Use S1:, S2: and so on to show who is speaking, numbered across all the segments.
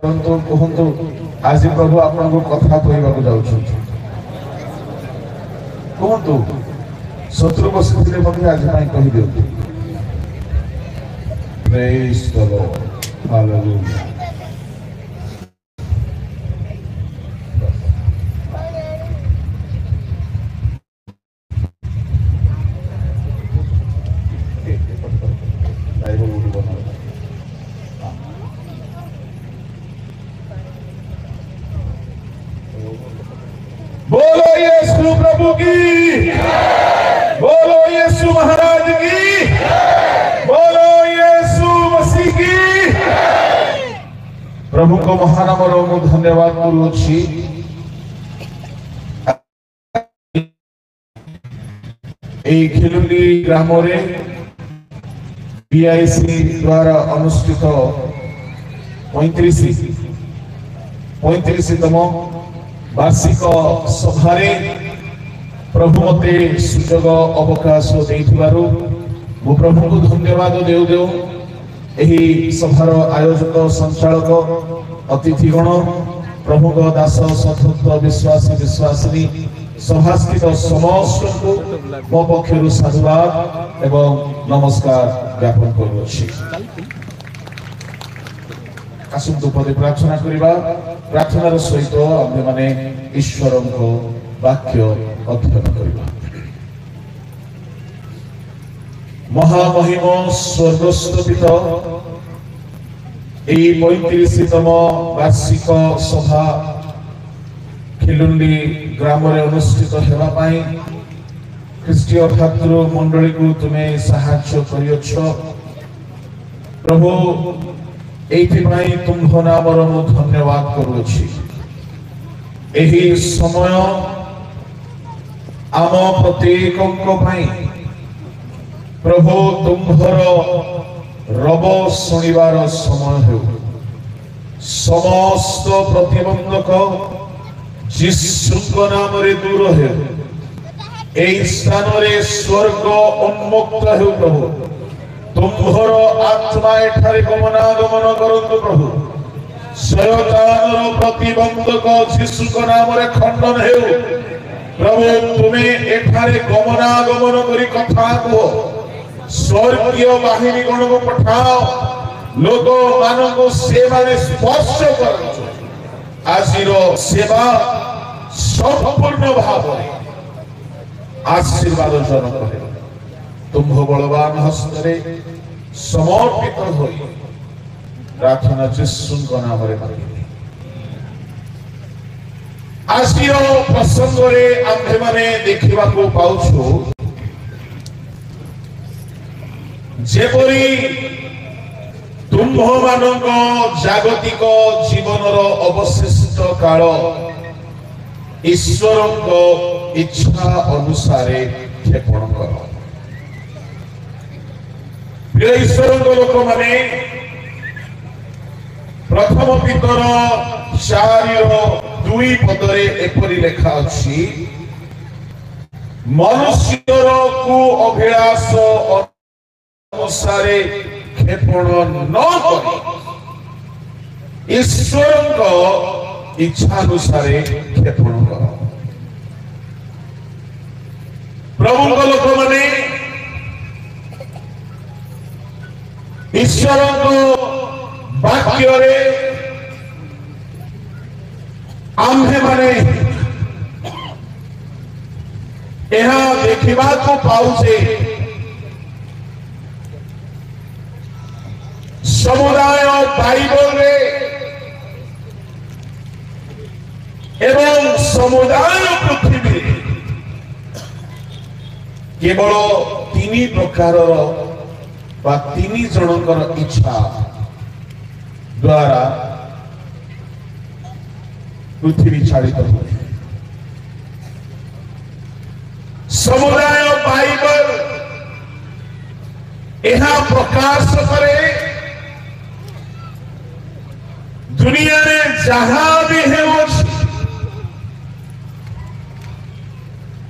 S1: परंतु कहतु आज प्रभु आपन को कथा कहवाक जाउछु कहतु शत्रु बसिथिले मते आज पई कहि दियौ प्रेज द लॉर्ड हालेलुया बोलो यीशु प्रभु की, बोलो यीशु महाराज की, बोलो यीशु मसीह की। प्रभु को महानाम रो धन्यवाद करूछि। एई खिलुली ग्राम रे बीआईसी द्वारा अनुष्ठित 35तम वार्षिक सभारे प्रभु मते सुजोग अवकाश देइथिबारु मु प्रभु को धन्यवाद देउ देउ एही सभार आयोजक संचालक अतिथिगण प्रभु को दास सतत विश्वासी विश्वासिनी सभास्थित समस्त को मो पक्षरु साधुवाद एवं नमस्कार ज्ञापन करूछि। आसंतु पदे प्रार्थना करिबा। प्रार्थनार सहित आम्भे माने ईश्वर को वाक्य अध्ययन करिबा। महामहिम स्वर्गस्थ पिता एई 35तम वार्षिक सभा खिलुंडी ग्राम रे अनुष्ठित हेबा पई ख्रीष्टीय भातृ मंडली को तुमे सहाय्य करियछ प्रभु। एइथिपाई तुमको नामर मु धन्यवाद करूछि। एही समय आम प्रत्येकଙ୍କ ପାଇଁ प्रभु तुम्भर रब शुणिबार समय हेउ। समस्त प्रतिबंधक यीशुଙ୍କ नामरे दूर हेउ। एई स्थान रे स्वर्ग उन्मुक्त हेउ प्रभु। तुम्भर आत्मा एठारे गमनागमन करंतु प्रभु। शयतानर प्रतिबंधक यीशुଙ୍କ नामरे खंडन हेउ प्रभु। तुमे एठारे गमनागमन करी कथा कहो। स्वर्गीय बाहिनी गण को पठाओ। लोक मानव को सेवा रे स्पर्श करंतु। आजिर सेवा संपूर्ण भाव आशीर्वाद जनक हे। तुम बलवान हस्तरे समर्पित होई प्रार्थना यीशुଙ୍କ नामरे मांगिबे। आजिर प्रसंग रे आम्भे माने देखिबा को पाउछु जेपरी तुम्भ मानक जागतिक जीवनर अवशिष्ट काल ईश्वरଙ୍କ इच्छा अनुसारे क्षेपण कर। ईश्वर लोक माने प्रथम पितर 4:2 पदरे एपरि लेखा अछि मनुष्यर को अभिलाष अनुसारे क्षेपण न करी ईश्वरଙ୍କ इच्छा अनुसारे क्षेपण कर। प्रभु लोक माने ईश्वर को वाक्य रे आम्भे माने यहाँ देखिबा को पाउछे समुदाय बाइबल रे एवं समुदाय पृथ्वी केवल 3 प्रकार बा 3 जनकर इच्छा द्वारा पृथ्वी छाड़ित हुए। समुदाय बाइबल यहाँ प्रकाश करे दुनिया रे जहां भी है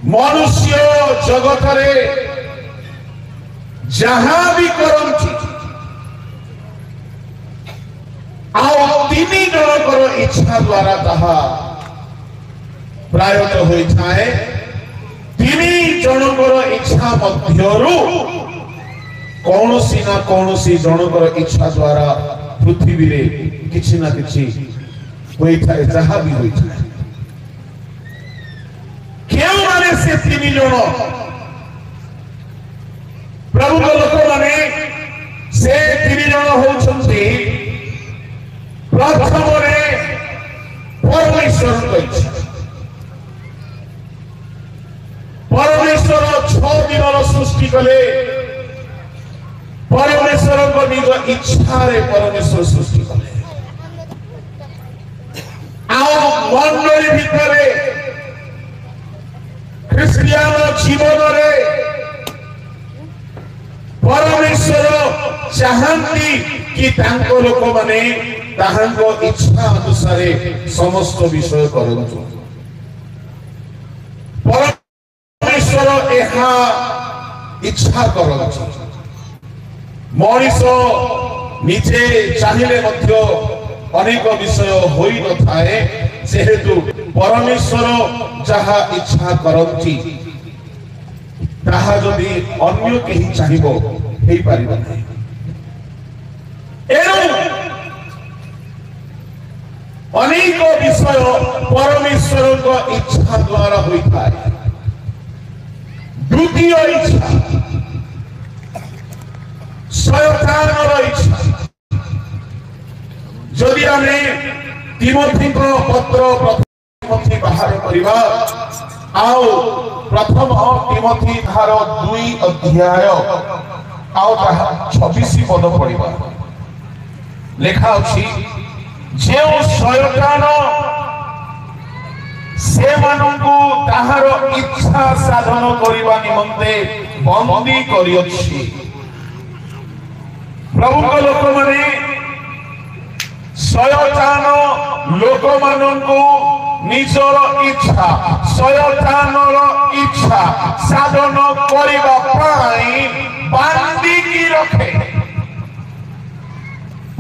S1: मनुष्य जगत रे जहां भी करंती आओ 3 जन इच्छा द्वारा ताहा प्रायतः होइथाए तिनी जनकर इच्छा मध्यरु कौनसी ना कौनसी जनकर इच्छा द्वारा पृथ्वी रे किछि ना किछि होइथाए जहा भी होइथाए केउ माने से तिनी जन प्रभु लोक माने से तिनी जन होउछन्ति प्रथम रे परमेश्वर इच्छा परमेश्वर 6 दिन सृष्टि कले परमेश्वर को निज इच्छा रे परमेश्वर सृष्टि कले आओ मंडली भितरे ख्रिस्टियान जीवन रे परमेश्वर चाहती कि तांको लोक माने ताहांको इच्छा अनुसार समस्त विषय करंतु परमेश्वर एहा इच्छा करंतु मनीष निजे चाहिए मध्य अनेक विषय होई न थाए जेहेतु परमेश्वर जहा इच्छा करंती ताहा जदि अन्य केही चाहिबो हेई पारिबो नाही एनु अनेक विषय परमेश्वर को इच्छा द्वारा होई थाए द्वितीय इच्छा शैतानर इच्छा जदि आमे तिमोथी को पत्र तिमोथी बाहर करिबा आओ प्रथम तिमोथी धार 2 अध्याय आओ 26 पद पढ़िबा लेखा अछि जे शैतान से मानंकु ताहार इच्छा साधन करिबा निमंते बंदी करियछि प्रभु को लोक माने शैतान लोक मानंकु निजर इच्छा शैतानर इच्छा साधन करिबा पाई बांधी की रखे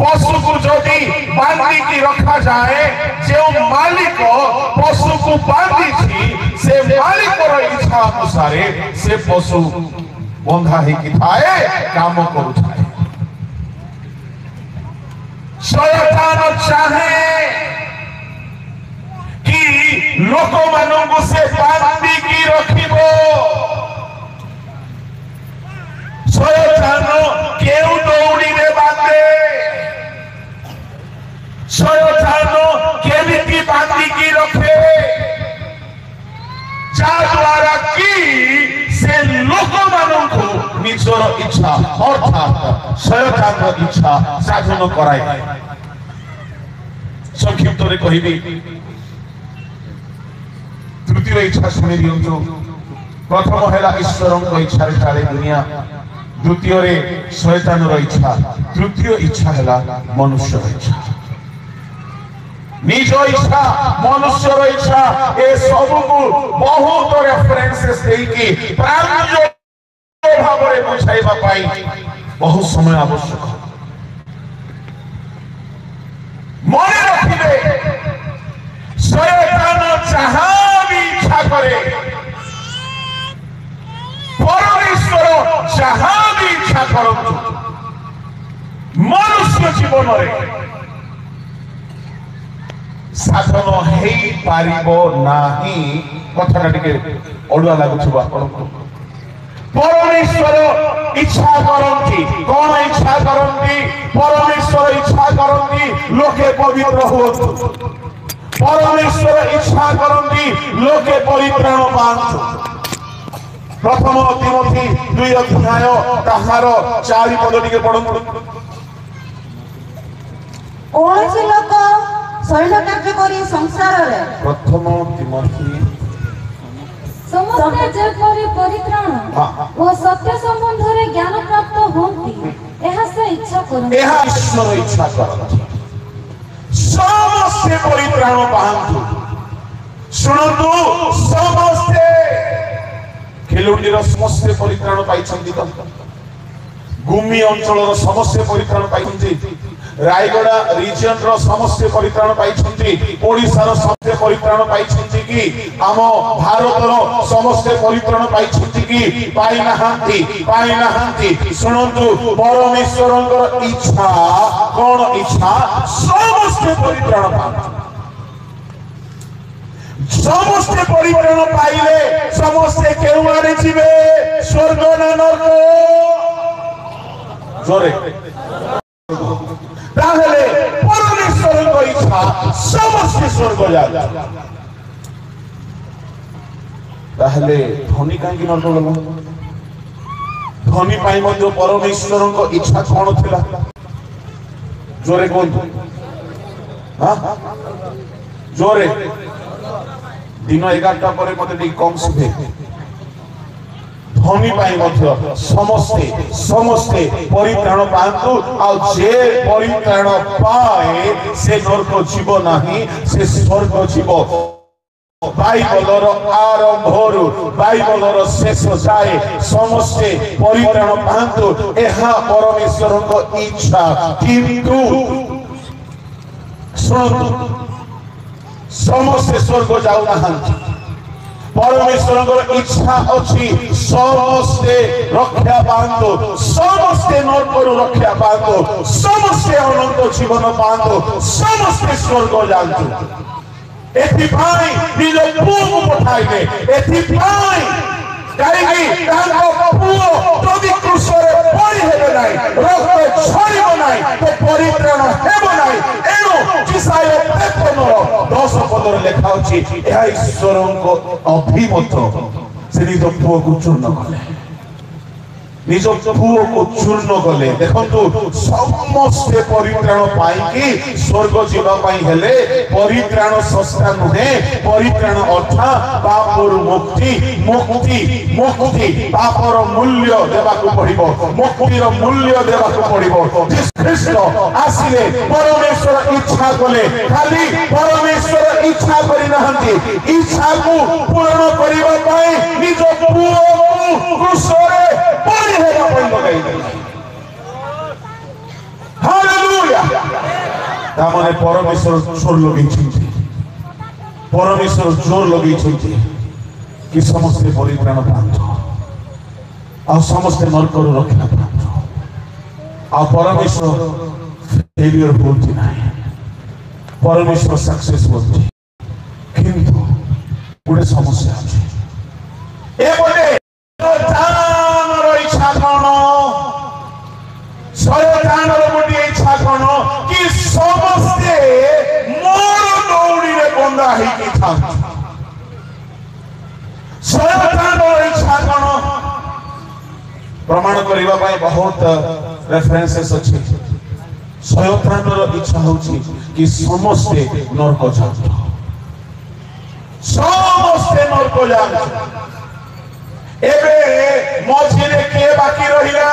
S1: पशु को जदि बांधी की रखा जाए जो मालिक पशु को बांधी थी से मालिक इच्छा अनुसार से पशु बंधा ही कि थाए काम करुथाए शैतान चाहे कि लोक मानू से बांधी की रखिबो शैतान केउ दौड़ी रे बांधे शैतान केमिति बांधी की रखे जा द्वारा की से लोक मानू को निजर इच्छा अर्थात शैतान इच्छा साधन कराए संक्षिप्त रे कहिबी तृतीय इच्छा सुनि दियंतु प्रथम हैला ईश्वरଙ୍କ इच्छा रे चाले दुनिया द्वितीय रे शैतानर इच्छा तृतीय इच्छा हैला मनुष्य इच्छा निज इच्छा मनुष्यर इच्छा ए सब को बहुत रेफरेंसेस देई कि प्रांजो भाबरे बुझाइबा पाई बहुत समय आवश्यक मने रखिबे शैतान जहां भी इच्छा करे परमेश्वर जहां भी इच्छा करंतु मनुष्य जीवन रे साधन हेई पारिबो नाही कथा टिके ओडुआ लागुछबा परमेश्वर इच्छा करंती कौन इच्छा करंती परमेश्वर इच्छा करंती लोके पवित्र होतु परमेश्वर इच्छा करंती लोके परित्राण पांतु प्रथम तिमोथी 2 अध्याय ताहार 4 पद टिके पढंतु
S2: कौन लोक शैल कार्य करी संसार रे
S1: प्रथम तिमोथी
S2: समस्त जेपरि परित्राण ओ सत्य संबंध रे ज्ञान प्राप्त होंती एहा से इच्छा करन
S1: एहा ईश्वर इच्छा करन समस्त परित्राण पाहंतु सुनंतु समस्त खेलुंडीर समस्त परित्राण पाइछंती गुमी अंचलर समस्त परित्राण पाइछंती रायगड़ा रीजन रो समस्त परित्राण पाइछंती ओडिसा रो समस्त परित्राण पाइछंती कि आम भारत रो समस्त परित्राण पाइछंती कि पाई नाहांती सुनंतु परमेश्वरंकर इच्छा कोन इच्छा समस्त परित्राण पाइछंती समस्त परित्राण पाइले समस्त केउआरे जिवे स्वर्ग ना नरक जोरे ताहले परमेश्वरଙ୍କ इच्छा समस्त स्वर्ग जाय ताहले धनी काहे नरक गलो धनी पाई मध्य परमेश्वरଙ୍କ इच्छा कोन थिला जोरे कोन हां जोरे दिन 11टा पर मते टी कम सुबे धनी पाई मध्य समस्ते परित्राण पांतु आ जे परित्राण पाए से नरक जीव नाही से स्वर्ग जीव बाइबलर आरंभरु बाइबलर शेष जाए समस्ते परित्राण पांतु एहा परमेश्वरଙ୍କ इच्छा किंतु सुनो समस्ते स्वर्ग जाऊ नाहांती परमेश्वर इच्छा अच्छी समस्ते रक्षा पांतु समस्ते नरकरु रक्षा पांतु समस्ते अनंत जीवन पांतु समस्ते स्वर्ग जांतु एथिपाई निज पुओ पठाइले एथिपाई काहेकि तांको पुओ जदि क्रूसरे पड़ी हेबे नाही रक्त छड़िबो नाही तो परित्राण हेबो नाही एनो जिसाय 10 पदर लेखा अछि एहा ईश्वरको अभिमत से निज पुओ को चूर्ण कले निज पुओ को चूर्ण कले देखंतु समस्ते परित्राण पाई कि स्वर्ग जीवा पाई हेले परित्राण सस्ता नुहे परित्राण अर्थात पापर मुक्ति पापर मूल्य देबाकू पड़िबो मुक्तिर मूल्य देबाकू पड़िबो ख्रीष्ट आसिले परमेश्वर इच्छा कले खाली परमेश्वर इच्छा करि नहंती इच्छा को पूर्ण करिबा पाई निज पुओ क्रूसरे पड़ी हेबा पई लगाई हालेलुया तामाने परमेश्वर जोर लगैछन्ति परमेश्वर जोर लगैछन्ति कि समस्त परित्राण पांतु आ समस्त नरकरु रक्षा पांतु आ परमेश्वर फेलियर होती नहीं परमेश्वर सक्सेस होती किंतु गोटे समस्या अछि ए बोले शयतानर इच्छा कोन शयतानर गोटे इच्छा कोन कि समस्ते मोर दौड़ी रे बंधा ही कि था शयतानर इच्छा कोन प्रमाण करबा पई बहुत रेफरेंसेस अछि शयतानर इच्छा होछि कि समस्ते नरक जातु समस्ते नरक जातु एबे मझिरे के बाकी रहिला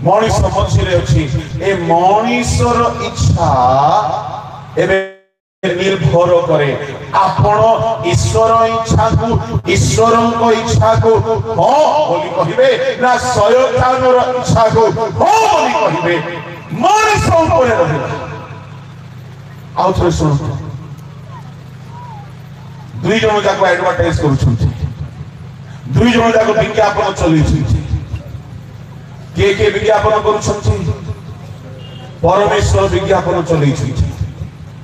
S1: मनीष मझिरे अछि ए मनीषर इच्छा एबे निर्भर करे आपण ईश्वर इच्छा को हां बोली कहिबे ना शयतानर इच्छा को हां बोली कहिबे मनीष ऊपर रहिला आउ थोड़े सुनो दुई जन जाको एडवर्टाइज करूछन्ति दुई जन जाको विज्ञापन चलैछन्ति के विज्ञापन करूछन्ति परमेश्वर विज्ञापन चलैछन्ति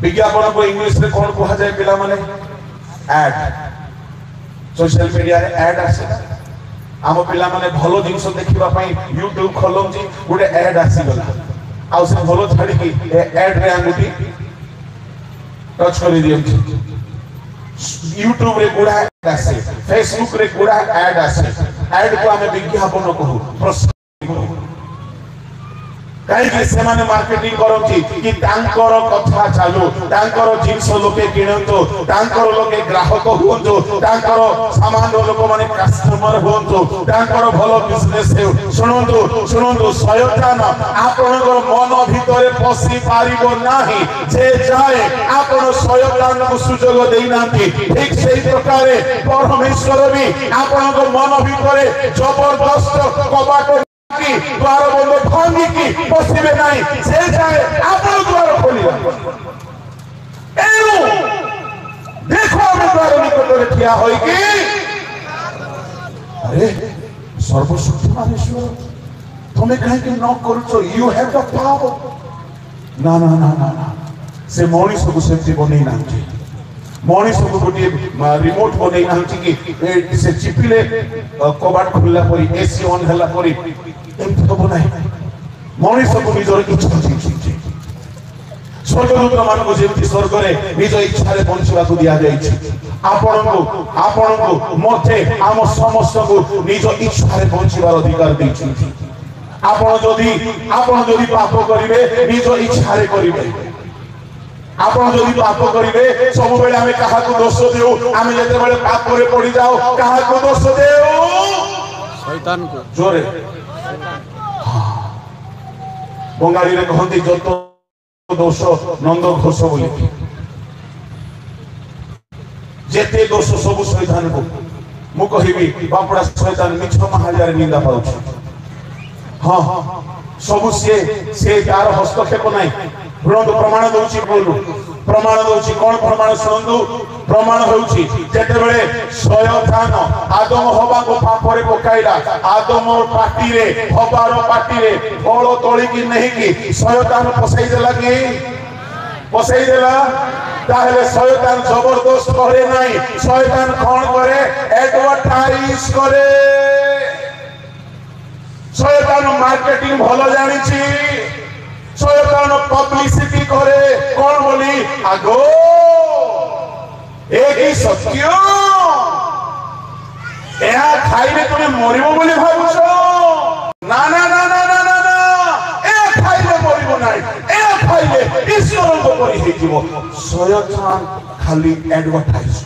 S1: विज्ञापन को इंग्लिश रे कोन कहा जाय पिला माने एड सोशल मीडिया रे एड आसे आम पिला माने भलो जिंस देखिबा पई YouTube खोलम जी गुडे एड आसी गला आ से भलो छाडी की एड रे आंगुटी टच करि दियम YouTube रे गुडा एड आसे Facebook रे गुडा एड आसे एड को हमें विज्ञापन कहू कहीं से माने मार्केटिंग करती कि तांकर कथा चालू तांकर जिंस लोके किणंतु तांकर लोके ग्राहक होंतु तांकर सामान लोक माने कस्टमर होंतु तांकर भलो बिजनेस हे सुनंतु शयतान आपनकर मन भितरे पसी पारिबो नाही जे जाए आपन शयतान को सुजोग देई नांती ठीक सेही प्रकारे परमेश्वर भी आपनकर मन भितरे जबरदस्त कबाट डाकी द्वार बंद भांगी की पशिबे नहीं से जाए आपण द्वार खोलिया एनु देखो हम द्वार निकट ठिया होई कि अरे सर्वशक्तिमान ईश्वर तुम्हें कहीं न करूचो यू हैव द पावर ना ना ना ना ना से मनीष को सेमती बनै ना मनीष को गोटे रिमोट बनै ना कि से चिपिले कबाट खुलला परी एसी ऑन हला परी एमती तो बनाई मनीष को निजर इच्छा छी स्वर्गदूत मान को जेमती स्वर्ग रे निज इच्छा रे बंचवा को दिया जाई छी आपण को मते आम समस्त को निज इच्छा रे बंचवार अधिकार दै छी आपण जदि पाप करिवे निज इच्छा रे करिवे आपण जदि पाप करिवे सब बेले हमें काहा को दोष देउ हमें जते बेले पाप करे पड़ी जाओ काहा को दोष देउ शैतान को जोरे बंगाली रे कहंती जतो दोष नंद घोष बोली जेते दोष सब शैतान को मु कहिबी बापड़ा शैतान मिछ महाजार निंदा पाउछ हाँ सब से तार हस्तक्षेप नहीं शुणु प्रमाण दौची बोलू प्रमाण दौची कौन प्रमाण शुणु प्रमाण होउची जेते बेले शयतान आदम हवा को पापरे पकाइला आदम पाटी रे हवार पाटी रे फल तोली की नहीं की शयतान पसाई देला कि पसाई देला ताहले शयतान जबरदस्त करे नहीं शयतान कौन करे एडवर्टाइज करे शयतान मार्केटिंग भलो जानी छी शयतान पब्लिसिटी करे कौन बोली आगो एक ही सत्य एहा खाइले तुमे मरिबो बोली भाबुछो ना ना ना ना ना ना ना ए खाइले मरिबो नाही ए खाइले ईश्वर को करी हे जीवो शयतान खाली एडवर्टाइज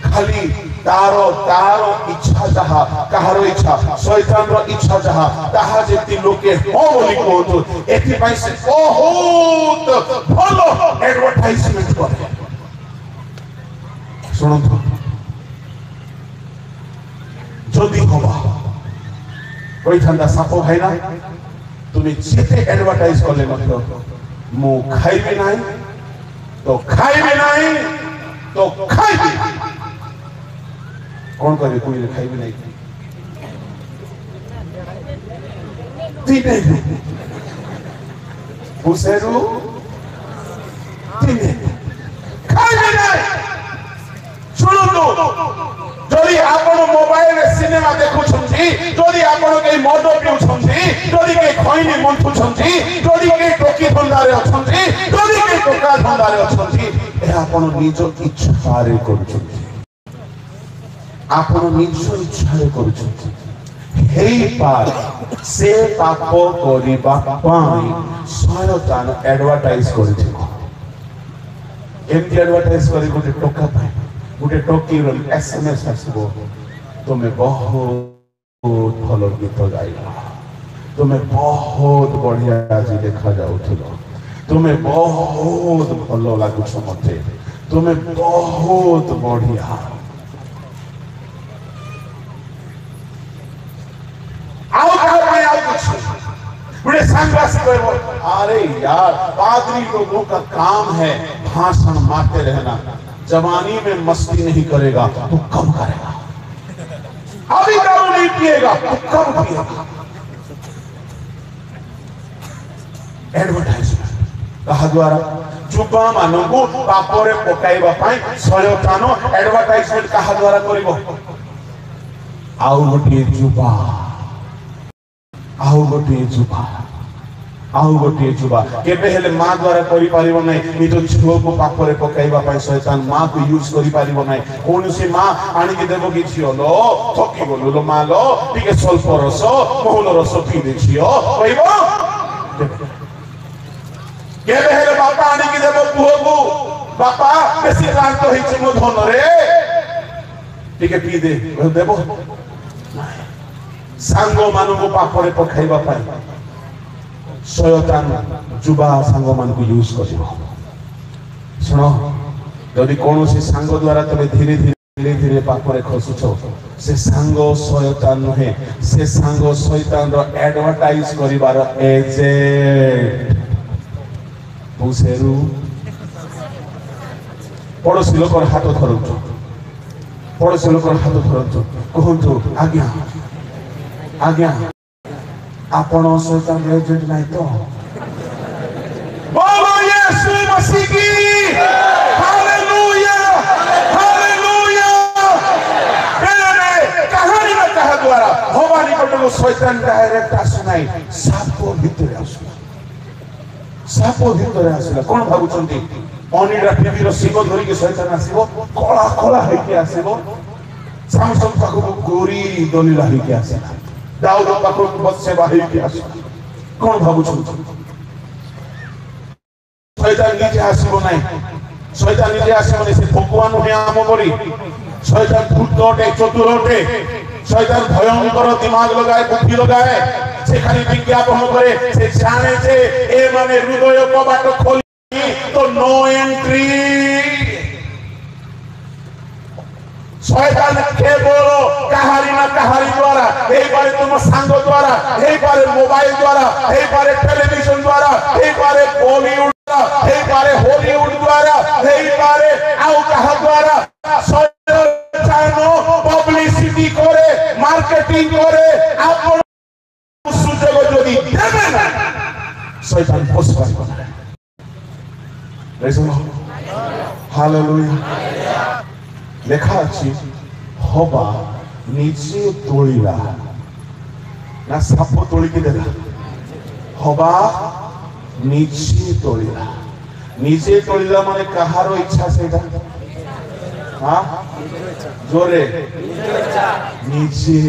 S1: खाली तारो तारो इच्छा जहा कहारो इच्छा शैतान रो इच्छा जहा ताहा जेति लोके हो बोली कहतो एथि पई से बहुत भलो एडवर्टाइजमेंट करे सुनो तो जदि होबा कोई ठंडा सापो भाई ना तुम्हें जेते एडवर्टाइज करले मत मु खाइबे नाही तो खाइबे नाही तो खाइबे कौन करे कोई खाइबे नहीं तीने उसेरु तीने खाइबे नहीं सुनो जदि आपण मोबाइल रे सिनेमा देखु छथि जदि आपण के मद पिउ छथि जदि के खैनी मंथु छथि जदि के टोकी धंदा रे अछथि जदि के टोका धंदा रे अछथि ए आपण निज इच्छा रे करू छथि आपण निज इच्छा रे करू छथि हेई पार से पाप करिबा पाई शयतान एडवर्टाइज करि छै एमती एडवर्टाइज करि गोटे टोका पाई गोटे टोकी रो एसएमएस आसबो तुम्हें बहुत भलो गीत गाइला तुम्हें बहुत बढ़िया आज देखा जाउथिलो तुम्हें बहुत भलो लागुछ मते तुम्हें बहुत बढ़िया आओ कहां आओ कुछ बड़े संघर्ष करो अरे यार पादरी लोगों का काम है भाषण मारते रहना जवानी में मस्ती नहीं करेगा तो कब करेगा अभी दारू नहीं पिएगा तो कब पिएगा एडवर्टाइजमेंट कहा द्वारा जुबा मानव को पापरे पकाइबा पाई शयतान एडवर्टाइजमेंट कहा द्वारा करिवो आउ गोटे जुबा आउ गोटे जुबा आउ गोटे जुबा केबे हेले मां द्वारा करि पारिबो नै निज छुओ को पापरे पकाइबा पाई शैतान मां को यूज करि पारिबो नै कोन से मां आनी के देबो कि छियो लो थकी बोलो लो मां लो टिके स्वल्प रस मोहन रस पी दे छियो कहिबो केबे हेले बापा आनी के देबो पुओ को बापा बेसी क्लांत होई छै मो धन रे टिके पी दे देबो सांगो मानु को पापरे पकाइबा पाई शयतान जुबा सांग मान को यूज करिवो सुनो यदि कोनोसी सांग द्वारा तबे धीरे धीरे धीरे धीरे पाखरे खसुछ से सांग शयतान नुहे से सांग शयतान रो एडवर्टाइज करिवार एजेंट पुसेरु पड़ोसी लोकर हाथ धरंतु पड़ोसी लोकर हाथ धरंतु कहंतु आज्ञा आज्ञा आपण शयतान एजेंट नहीं तो बोलो यीशु मसीह की हालेलुया हालेलुया कहानी में कहा द्वारा हमारी को शैतान डायरेक्ट आसुनाई सापो भितर आसुना सापो भितर आसुला कोन भाबुचंती अनिडा टीवी रो सिंह धरि के शैतान आसीबो कला कला है के आसीबो सामसंग पाखो गोरी दलीला है के आसीला दाऊद पाखो बच्चे बाहि के आसीला कोन भाबुचंती शैतान निजे आसीबो नाही शैतान निजे आसीबो नाही से भगवान हे आम करी शैतान भूतटे चतुरटे शैतान भयंकर दिमाग लगाए बुद्धि लगाए से खाली विज्ञापन करे से जाने जे ए माने हृदय कबाट खोली तो नो एंट्री शैतान केवल कहारी ना कहारी द्वारा एई बारे तुम सांग द्वारा एई बारे मोबाइल द्वारा एई बारे टेलीविजन द्वारा एई बारे बॉलीवुड द्वारा एई बारे हॉलीवुड द्वारा एई बारे आउ कहा द्वारा शैतान पब्लिसिटी करे मार्केटिंग करे आपन सुযোগ যদি দেবে না শয়তান বসে পারবে না প্রেজ দ লর্ড হালেলুয়া লেখা আছে হবা নিজে তোলিলা না সাপ তোলিকি দেলা হবা নিজে তোলিলা নিজে তোলিলা মানে কাহারো ইচ্ছা সেটা হ্যাঁ জোরে নিজে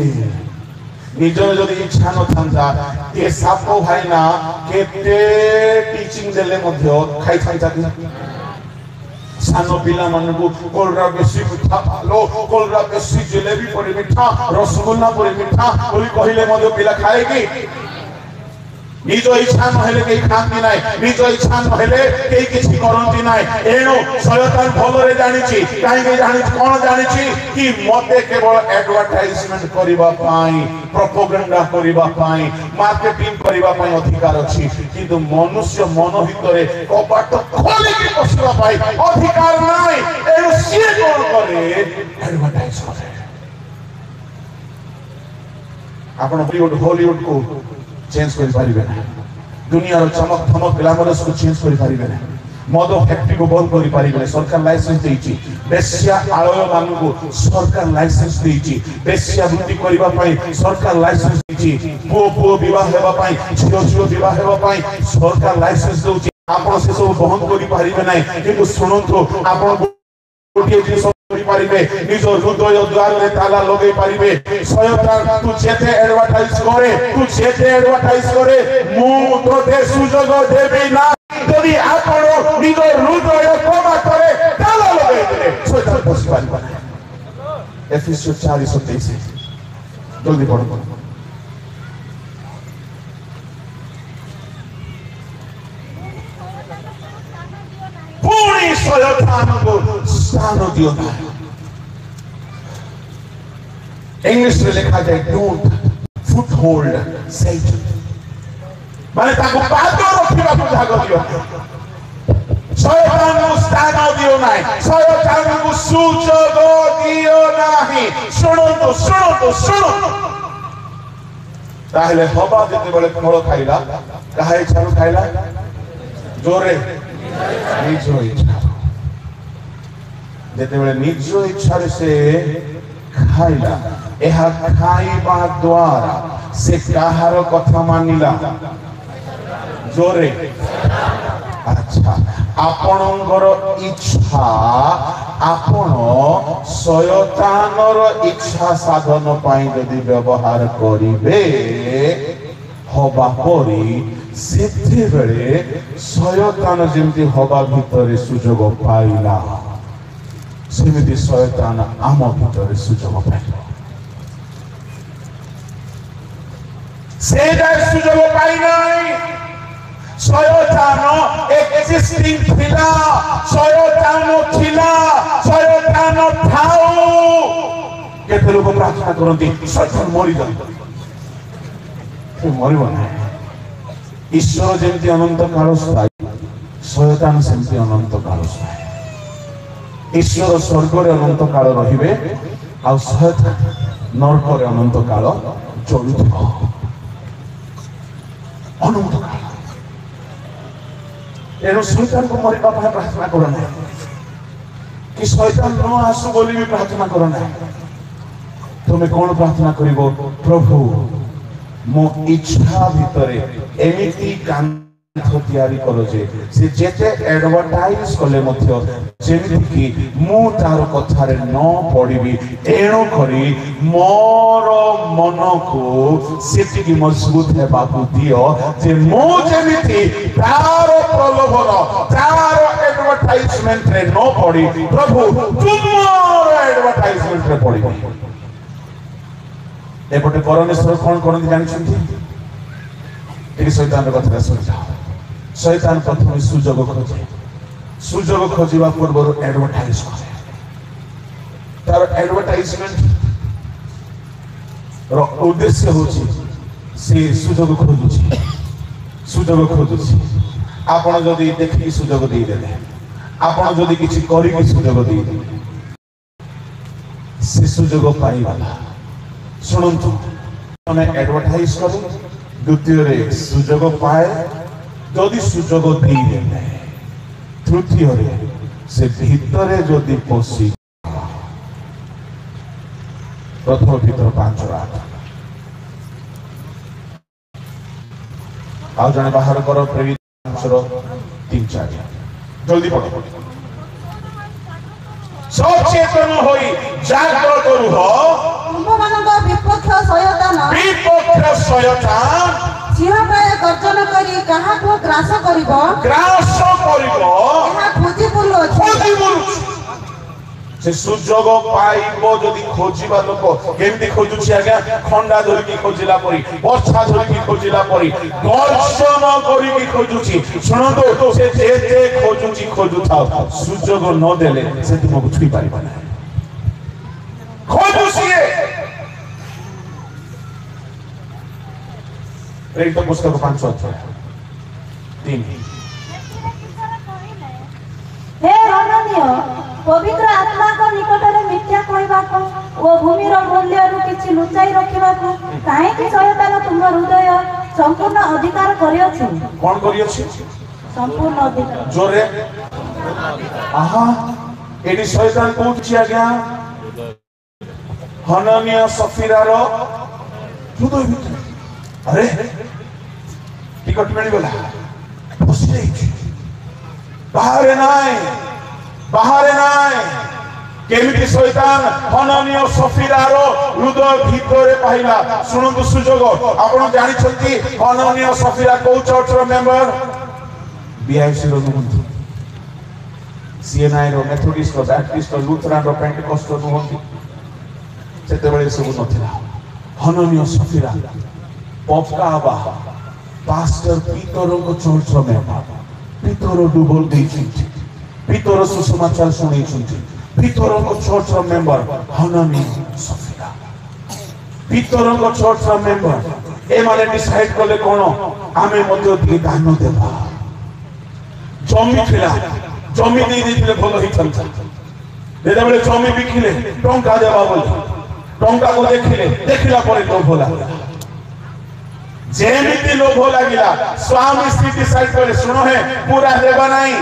S1: নিজের যদি ইচ্ছা নথান্তা এ সাপ ভাই না কেতে টিচিং দেলে মধ্য খাই খাই থাকি सानो पिला मानकु कोलरा बेसी मिठा भालो कोलरा बेसी जलेबी परे मिठा रसगुल्ला परे मिठा बोली कहिले मधे पिला खाए कि निज इच्छा नहेले केई खांती नाय निज इच्छा नहेले केई किछि करंती नाय एनो शयतान भलरे जानिछि काहे के जानिछि कोन जानिछि कि मते केवल एडवर्टाइजमेंट करिबा पाई प्रोपेगेंडा करिबा पाई मार्केटिंग करिबा पाई अधिकार अछि किंतु मनुष्य मन भितरे कबाट खोली के पसिबा पाई अधिकार नाय एनो सिए कोन करे एडवर्टाइज करे आपण हॉलीवुड को चेंज कर पारिबे ना दुनिया रो चमक धमक ग्लैमरस को चेंज कर पारिबे ना मद फैक्ट्री को बंद कर पारिबे ना सरकार लाइसेंस देइची बेश्या आलय मानु को सरकार लाइसेंस देइची बेश्या वृत्ति करबा पई सरकार लाइसेंस देइची पो विवाह हेबा पई झियो विवाह हेबा पई सरकार लाइसेंस देउची आपण से सब बंद कर पारिबे ना किंतु सुनंतो आपण गोटे जिनिस पारिबे निज हृदय द्वार रे ताला लगे पारिबे शयतान तू जेते एडवर्टाइज करे मु तोते सुजोग देबी ना यदि आपण निज हृदय कमा करे ताला लगे दे शयतान बस पारिबा एफएसएस 4:23 जल्दी पढ़ो पूरी शयतान को स्थान दियो ना इंग्लिश में लिखा जाए डोंट फुटहोल्ड सैटन माने ताको पादो रखिबा को जाग दियो शयतान को स्थान दियो नाही शयतान को सुजोग दियो नाही सुनो ताहले हवा जते बेले फल खाइला काहे इच्छा खाइला जोरे निज इच्छा जते बेले निज इच्छा से खाइला एहा खाइबा द्वारा से काहार कथा मानिला जोरे अच्छा आपणकर इच्छा आपण शयतानर इच्छा साधन पाई यदि व्यवहार करिवे हवा परी सेते बेले शयतान जेमति हवा भितरे सुजोग पाइला सेमिति शयतान आम भितरे सुजोग पाइला से सुजोग पाई नहीं शयतान एक्जिस्टिंग थिला शयतान थिला शयतान थाओ लोग प्रार्थना करती शैतान मरी जाए मरब ना ईश्वर जमी अनंत काल स्थायी शैतान सेमती अनंत काल स्थायी ईश्वर स्वर्ग अनंत काल रे शैतान नरक अनंत काल चलुव अनंत काल तेणु शैतान को मरवा प्रार्थना करना कि शैतान न आसु बोली भी प्रार्थना करना तुम्हें कौन प्रार्थना करिवो प्रभु मो इच्छा भितरे एमिति कांथ तैयारी करो जे से जेते एडवर्टाइज कले मध्य जेमिति कि मु तार कथारे न पड़िबी एणो करी मोर मन को सेति की मजबूत है बाबू दियो जे मो जेमिति तार प्रलोभन तार एडवर्टाइजमेंट रे न पड़ी प्रभु तुमर एडवर्टाइजमेंट रे पड़िबी एपटे परमेश्वर कौन करती जानते शैतान कथा शुणी जाओ शैतान प्रथम सुजोग खोजे सुजोग खोजा पूर्व एडवर्टाइज करे तार एडवर्टाइजमेंट उद्देश्य होची से सुजोग खोजुची आपण जदि देखि सुजोग दे देले आपण जदि किछि करि कि सुजोग दे देले से सुजोग पाइबाला शुणु मैं एडवर्टाइज करूं द्वितीय सुजोग पाए जदि सुजोग दे तृतीय से भीतर जदि पशि प्रथम भीतर 5 रात आ जने बाहर कर प्रेरित 3-4 जल्दी पढ़ो सचेतन होई जागृत रुह
S2: विपक्ष शयतान सिंहप्राय गर्जन करी काहाको ग्रास करिवो एहा खोजी बुलुछि
S1: से सुजोग पाइबो जदि खोजिबा लोक केमति खोजुछि आज्ञा खंडा धरिकी खोजिला परी वर्षा धरिकी खोजिला परी गर्जन करिकी खोजुछि सुनतो से जेते खोजुथाओ सुजोग न देले से तुमको छुई पारिबा ना खोजुछि एक तो पुस्तक 5 अध्याय 3
S2: हे अनन्य पवित्र आत्मा को निकट रे मिथ्या कहबा को ओ भूमि रो मूल्य रु किछि लुचाई रखिबा को काहे कि शयतान तुम हृदय संपूर्ण अधिकार करियछि
S1: कोन करियछि
S2: संपूर्ण अधिकार
S1: जोरे आहा एडी शयतान कोछि आज्ञा हननिया सफीरा रो हृदय भितर अरे टिकट मिल गला बसी जाइछि बाहर नाय केमिति शैतान हननिया सफीरा रो हृदय भितरे पाइला सुनंतु सुजोग आपण जानि छथि हननिया सफीरा को चर्च रो मेंबर बीआईसी रो नुहंती सीएनआई रो मेथोडिस्ट रो बैप्टिस्ट रो लुथरान रो पेंटेकोस्ट रो नुहंती सेते बेले सब नथिला हननिया सफीरा पपकाबा पास्टर पीटर को चर्च रो मेंबर पीटर डुबल देइछि पीतर सुसमाचार सुनै छथि पीतर को चर्च रो मेंबर हननिया सफीरा पीतर को चर्च रो मेंबर ए माने डिसाइड करले कोन आमे मध्ये दी दान देबा जमी थिला जमी दे दिले भलो हि चलता देदा बेले जमी बिकिले टंका देबा बोली टंका को देखिला परे लोभ लागला जेमिति लोभ लागिला स्वामी स्त्री डिसाइड करे सुनो है पूरा देबा नहीं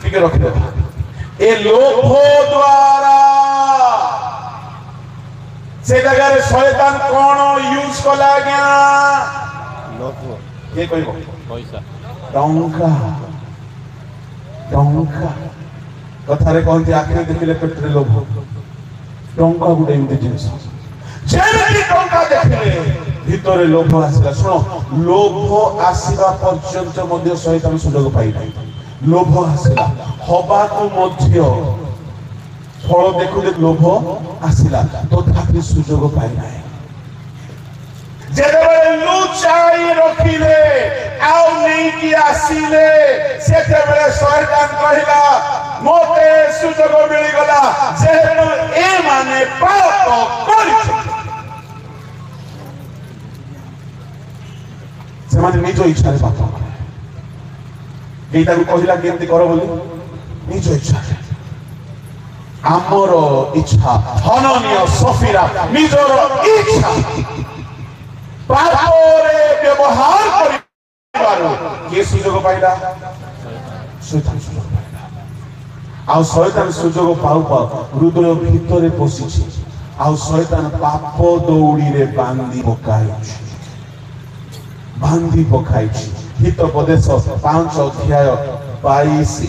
S1: ठीक रख दे ए लोभ द्वारा से जगह रे शैतान कोन यूज कला गया लोभ ये कहबो पैसा टंका कथा रे कहती आखिर देखिले पेटरे लोभ टंका गुडे एमते जिंस जेमिति टंका देखिले भितरे लोभ आसिला सुनो लोभ आसीबा पर्यंत मध्य शैतान सुजोग पाइ नै लोभ आसिला हबा को मध्य फल देखु लोभ आसिला तथापि सुजोग पाइ नै जेबे लुचाई रखिले आउ नहीं कि आसिले सेते बेले शैतान कहिला मोते सुजोग मिली गला जेहेतु ए माने पाप करिछि से माने निज इच्छा रे पाप एटा को कहिला केमति करो बोली निज इच्छा आमर इच्छा हननीय सफीरा निजर इच्छा पापरे व्यवहार करिबारो के सुजोग पाइला शैतान सुजोग पाइला आ शैतान सुजोग पाउ पाउ हृदय भितरे पसिछि आ शैतान पाप दौड़ी रे बांधी पकाइछि हितोपदेश 5 अध्याय 22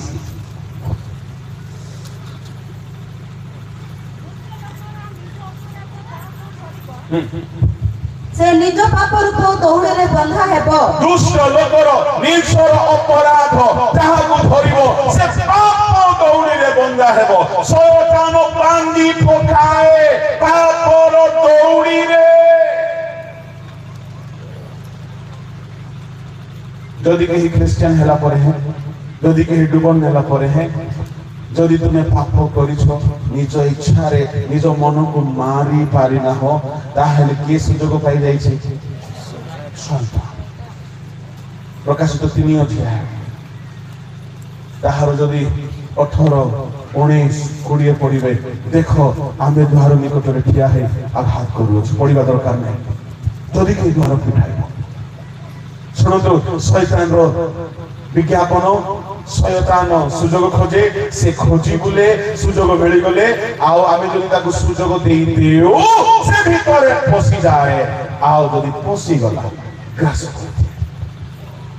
S2: से निज पाप रूप दौड़ रे बंधा हेबो
S1: दुष्ट लोकर निजर अपराध ताहाको धरिबो से पाप दौड़ रे बंधा हेबो शैतान बांधी पकाए पापर दौड़ी रे जदि कहीं क्रिश्चियन हेला परे है जदि कहीं डुबन हेला परे है जदि तुमे पाप करिछो निज इच्छा रे निज मन को मारी पारि ना हो ताहेले के सुजोग पाई जाई छै शैतान प्रकाशित 3 अध्याय ताहार जदि 18 19 20 पढ़िबे देखो आमे द्वार निकट रे ठिया है आघात करू पढ़िबा दरकार नै जदि के द्वार पिठाइबो सुनतो शैतान रो विज्ञापन शैतान सुजोग खोजे से खोजी बुले सुजोग मिली गले आओ आमे जदि ताको सुजोग देई देओ से भीतर पसी जाए आओ जदि पसी गला ग्रास करते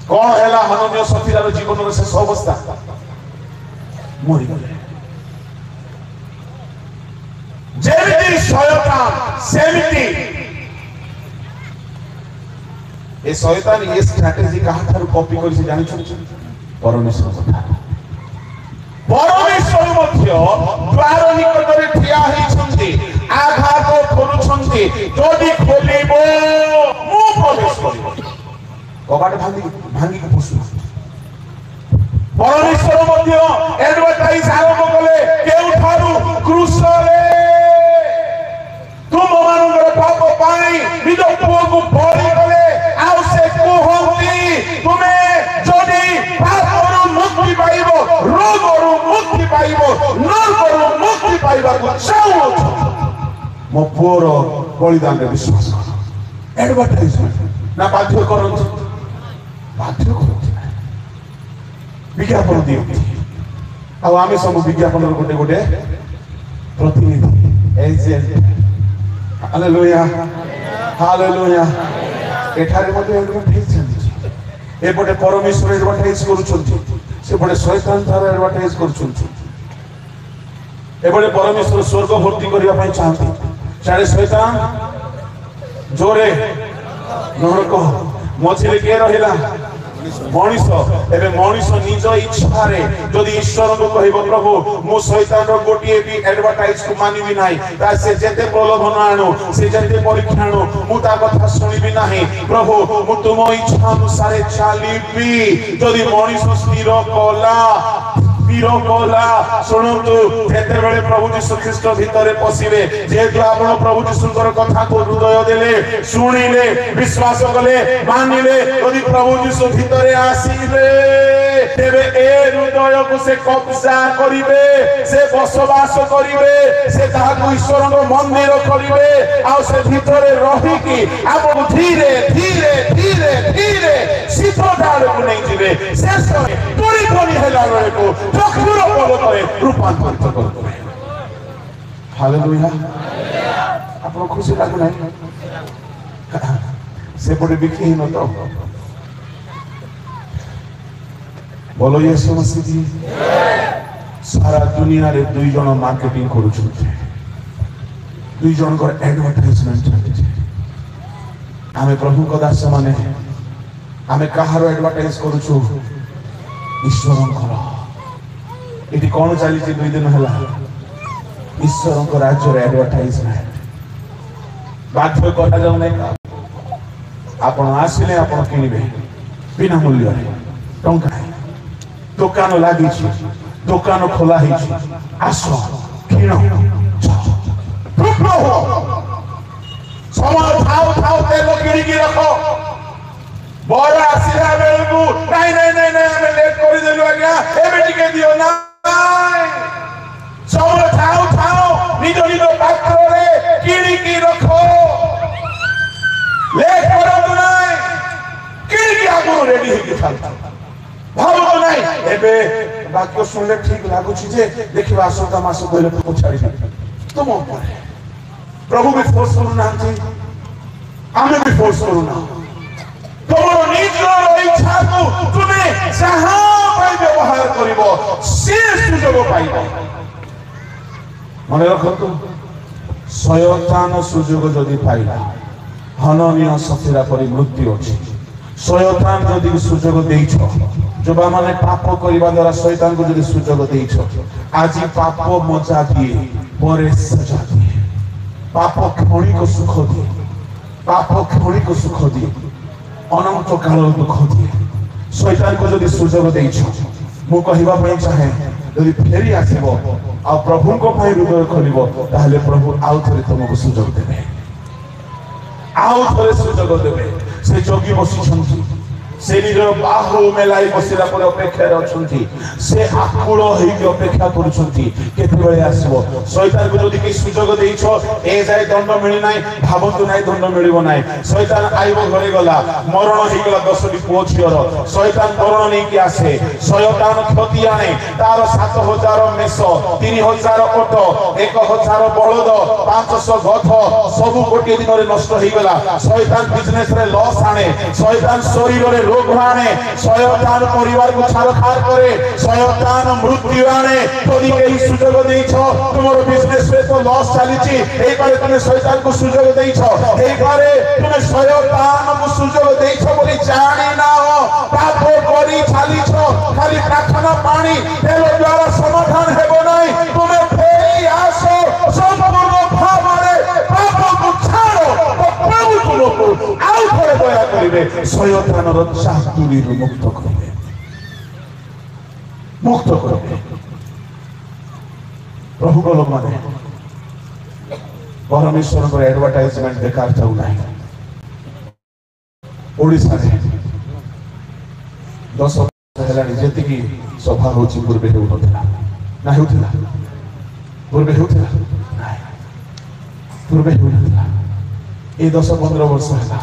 S1: कोन हैला हनन्य सफीरार जीवन रो शेष अवस्था मरि गले जेमिति शैतान सेमिति ए शैतान ये स्ट्रैटेजी कहां थारु कॉपी करि से जानि छ परमेश्वर कथा परमेश्वर मध्य द्वार निकट रे ठिया हेइ छन्ति आघात करू छन्ति जदि खोलिबो मु प्रवेश करिबो कबाट भांगी के पसु परमेश्वर मध्य एडवर्टाइज आरंभ कले केउ थारु क्रूस रे तुम मानकर पाप पाई निज पुओ को बलि कले आउ से कहंती तुमे जदि पापरु मुक्ति पाइबो रोगरु मुक्ति पाइबो नरकरु मुक्ति पाइबा को चाहो मो पुओर बलिदान रे विश्वास कर एडवर्टाइजमेंट ना बाध्य करत विज्ञापन दियो आ आमे सब विज्ञापन रो गोटे प्रतिनिधि एजेंट हालेलुया हालेलुया एठारे मध्ये एडवर्टाइज चलछि एपटे परमेश्वर एडवर्टाइज करूछन्ति सेपटे शैतान तार एडवर्टाइज करूछन्ति एपटे परमेश्वर स्वर्ग भर्ती करिया पई चाहନ୍ତି सारे शैतान जोरे नरक मझिले के रहिला मनीष एबे मनीष निज इच्छा रे जदि ईश्वर को कहबो प्रभु मो शैतान रो गोटिए भी एडवर्टाइज को मानिबी नाही ता से जेते प्रलोभन आनो से जेते परीक्षा आनो मु ता कथा सुनिबी नाही प्रभु मु तुम इच्छा अनुसार चालिबी जदि मनीष स्थिर कला सुनंतु जेते बेले प्रभु यीशु ख्रीष्ट भितरे पसिबे जेतु आपण प्रभु यीशुकर कथा को हृदय देले सुनिले विश्वास कले मानिले यदि प्रभु यीशु भितरे आसीबे तेबे ए हृदय को से कब्जा करिवे से बसवास करिवे से ताहाको ईश्वर को मंदिर करिवे आ से भितरे रही कि आपण धीरे धीरे धीरे धीरे सीधोदार को नहीं जिवे शेष पूरी कोनी हेला रे को चक्षुर पलकरे रूपांतरित करबे हालेलुया आपण खुशी लागु नाही से पडे बिकी न तो बोलो यीशु मसीह जी सारा दुनिया रे दुई जण मार्केटिंग करू छथि दुई जण को एडवर्टाइजमेंट छथि आमे प्रभु को दास माने आमे कहारो एडवर्टाइज करू छु ईश्वरंकर एटी कोन चली छी दुई दिन हला ईश्वरंकर राज्य रे एडवर्टाइजमेंट बाध्य कथा जाउ नै आपण आसिले आपण किनिबे बिना मूल्य टंका दुकान लगी दुकान खोला आस किण समय थाउ थाउ तेल किणिकी रख बर आसला बेलू नहीं नहीं नहीं नहीं हमें लेट कर देलु आज्ञा एबे टिके दियो ना समय थाउ थाउ निज निज पात्र रे किणिकी रख लेट करतु नहीं किणिकी आगु रेडी होके थाउ भाबु नहीं एबे वाक्य सुनले ठीक लागु छी जे देखिबा आसंता मास कहले को छाड़ी तुम ऊपर प्रभु भी फोर्स करू ना आमे भी फोर्स करू ना तुम निजर इच्छा को तुमे जहां पाई व्यवहार करिवो से सुजोग पाइबो मने रखतु शयतान सुजोग जदि पाइला हननीय सफिरा परि मृत्यु अछि शयतान जदि सुजोग देइछो जोबा माने पाप करिबा द्वारा शयतान को जदि सुजोग देइछो आज पाप मजा दिए परे सजा दिए पाप क्षणिक सुख दिए पाप क्षणिक सुख दिए अनंत काल दुख दिए शैतान को जदि सुजोग देइछो मु कहिबा पई चाहे जदि फेरी आसीबो आ प्रभु को पई हृदय खोलिबो ताहले प्रभु आउ थरे तुमको सुजोग देबे आउ थरे सुजोग देबे से जोगी बसी छंती से निजर बाहु मेलाई बसिला पर अपेक्षा रछंती से आकुल हेके अपेक्षा करूछंती केते बेले आसीबो शैतान को जदि कि सुजोग देइछो ए जाय दंड मिलि नाही भाबंतु नाही दंड मिलिबो नाही शैतान आइबो घरे गला मरण हेइ गला 10 टी पुओ छियर शैतान मरण नै कि आसे शैतान क्षति आने तार 7000 मेष 3000 ओट 1000 बळद 500 गथ सब गोटे दिन रे नष्ट हेइ गला शैतान बिजनेस रे लॉस आने शैतान शरीर रे रोग आने शयतान परिवार को छाड़खाड़ करे शयतान मृत्यु आने तोरी के सुजोग देइछो तुमर बिजनेस में तो लॉस चली छी एई बारे तुमे शयतान को सुजोग देइछो एई बारे तुमे शयतान को सुजोग देइछो बोली जानी ना हो पाप करी छाली छो खाली प्रार्थना पानी तेल द्वारा समाधान हेबो नहीं तुमे फेरी आसो संपूर्ण भावरे पाप को छाड़ो तो प्रभु तुमको आउ थोड़े दया करिवे शयतान रो शास्त्री मुक्त करिवे प्रभु को लोग माने परमेश्वर को एडवर्टाइजमेंट बेकार जाऊ नाही ओडिसा रे 10 वर्ष हेलानी जेति की सभा होची पूर्वे हेउथला ना हेउथला पूर्वे हेउथला नाही पूर्वे हेउथला ए 10-15 वर्ष होला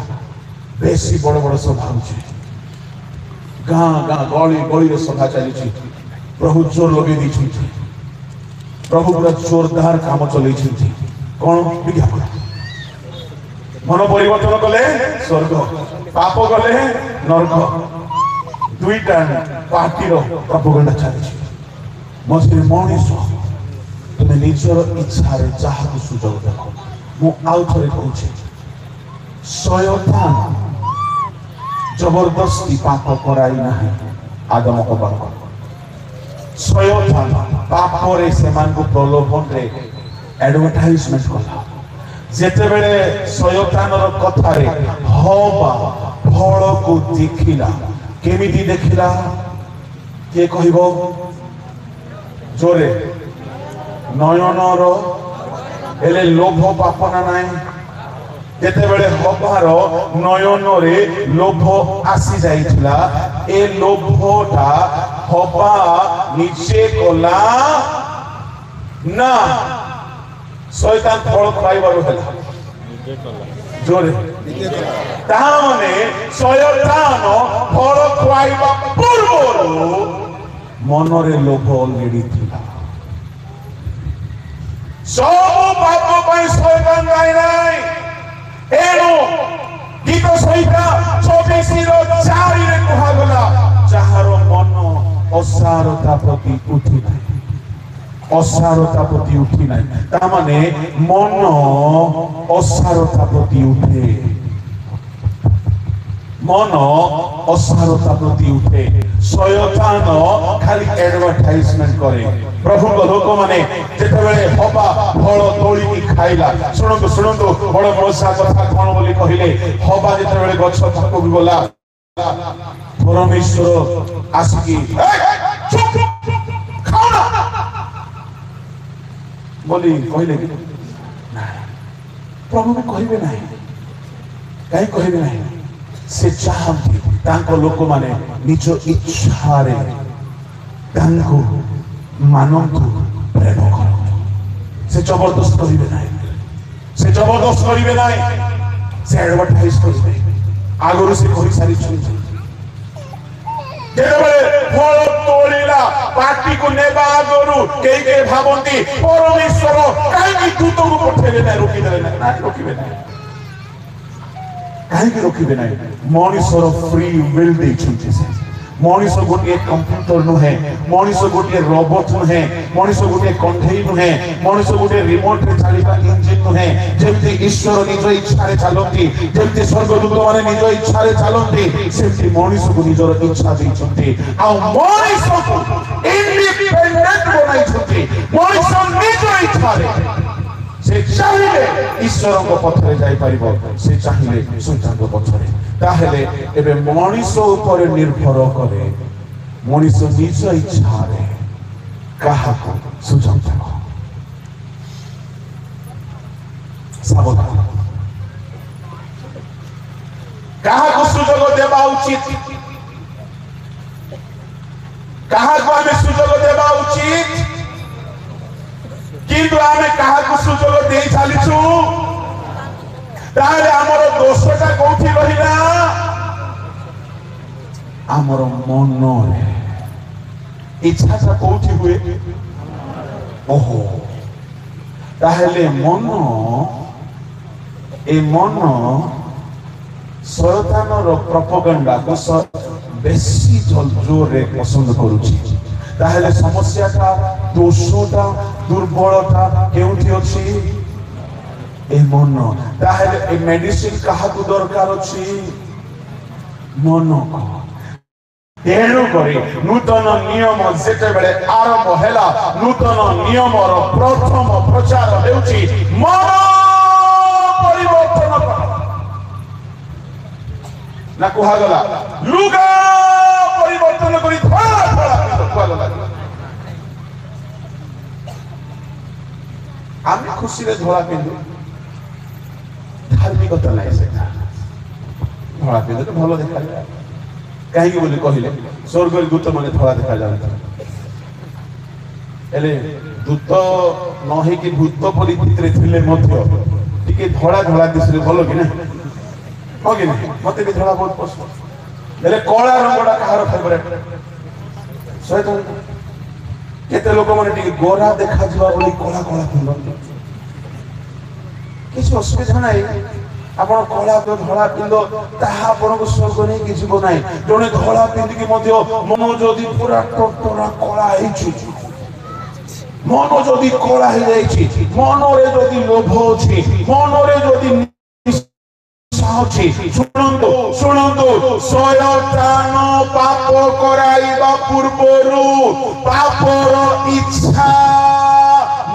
S1: बेसी बड़ बड़ सभा होची गाँ गाँ गली गली सभा चली प्रभु चोर लगे दी प्रभु पूरा जोरदार काम चल कौन विज्ञापन मन परिवर्तन कले स्वर्ग पाप गले नरक दुईटा पार्टी प्रपोगंडा चली मझे मनीष तुम्हें निजर इच्छा जहाँ सुजोग देख मु आउ थे कहूँ शयतान जबरदस्ती पाप कराई ना आदम को बाप शयतान पाप रे सेमान को प्रलोभन रे एडवर्टाइजमेंट कला जेते बेले शयतान रो कथा रे हवा फल को देखिला केमिति देखिला के कहिबो जोरे नयन रो एले लोभ पापना नाही जेते बेले हबार नयन रे लोभ आसी जाइथिला ए लोभटा हबा निचे कोला ना शैतान फल खाइबारो होला जोरे ताने शैतान फल खाइबा पूर्वरु मन रे लोभ ऑलरेडी थिला सब पाप पई शैतान जाय नाही एनो गीत सहिता 24:4 रे कहा गला जहार मन असारता प्रति उठी नाही असारता प्रति उठी नाही ता माने मन असारता प्रति उठे मन असारता प्रति उठे शयतान खाली एडवर्टाइजमेंट करे प्रभु को लोक माने जेते बेले हबा फल तोली की खाइला सुनंतु सुनंतु बड़ बड़ सा कथा कोन बोली कहिले हबा जेते बेले गछ पाखु गला परमेश्वर आसिकी बोली कहले प्रभु में कहबे ना कहीं कहबे ना से चाहती तांको लोक माने निज इच्छा रे तांको मानंतु प्रेम करो से जबरदस्त करिवे ना से जबरदस्त करिवे ना से एडवर्टाइज करिवे आगुरु से कहि सारी छुई फल तोड़िला पार्टी को नेबा आगुरु के भावंती परमेश्वर कहीं दूत को पठेले ना रोकी देले ना रोकीबे ना कहीं रोकीबे ना मनुष्यर फ्री विल दे छुई से मनीष गोटे कंप्यूटर नुहे मनीष गोटे रोबोट नुहे मनीष गोटे कंधेई नुहे मनीष गोटे रिमोट रे चलिबा इंजिन नुहे जेमति ईश्वर निज इच्छा रे चलंती जेमति स्वर्गदूत माने निज इच्छा रे चलंती सेमति मनीष को निजर इच्छा दैछंती आ मनीष को इंडिपेंडेंट बनाई छंती मनीष निज इच्छा रे से चाहिए ईश्वर को पथरे जाई परिबो से चाहिए शैतान को पथरे ताहेले एबे मनीष ऊपर निर्भर करे मनीष निज इच्छा रे कहा को सुझाव देबो सावधान कहा को सुझाव देबा उचित कहा को हमें सुझाव देबा उचित किंतु आमे कहा को सुझाव दे चलीछु ताले हमर दोषटा कोठी रहिला हमर मन रे इच्छाटा कोठी हुए ओहो ताहेले मन ए मन शैतान रो प्रोपेगेंडा को बेसी जोर रे पसंद करूची ताहेले समस्याटा दोषटा दुर्बलता केउठी अछि ए मन ताहेले ए मेडिसिन कहा को दरकार अछि मन को तेणु करी नूतन नियम जेते बेले आरंभ हैला नूतन नियम रो प्रथम प्रचार हेउची मन परिवर्तन कर ना कुहा गला लुगा परिवर्तन करी थोड़ा थोड़ा कुहा गला आमे खुशी रे धोला पिंदु धार्मिकता नहीं से धोला पिंदु तो भलो देखा जाय कहीं बोले कहले स्वर्ग दूत माने धोला देखा जाय एले दूत नहे कि भूत परिस्थिति रे थिले मध्य टिके धोला धोला दिसरे भलो कि ना हो कि नहीं मते भी धोला बहुत पसंद एले कोला रंगडा कहार फेवरेट शैतान केते लोक माने टिके गोरा देखा जिवा बोली कोला कोला पिंदु किछ असुविधा नाही आपण कोला तो धोला पिंदो ताहा आपण को स्वर्ग नहीं कि जीव नाही जने धोला पिंदी कि मध्य मन जदी पूरा टटरा कोला हेछि मन जदी कोला हे जाइछि मन रे जदी लोभ अछि मन रे जदी साउछि सुनंदो सुनंदो शयतान पाप कराइबा पूर्वरु पापर इच्छा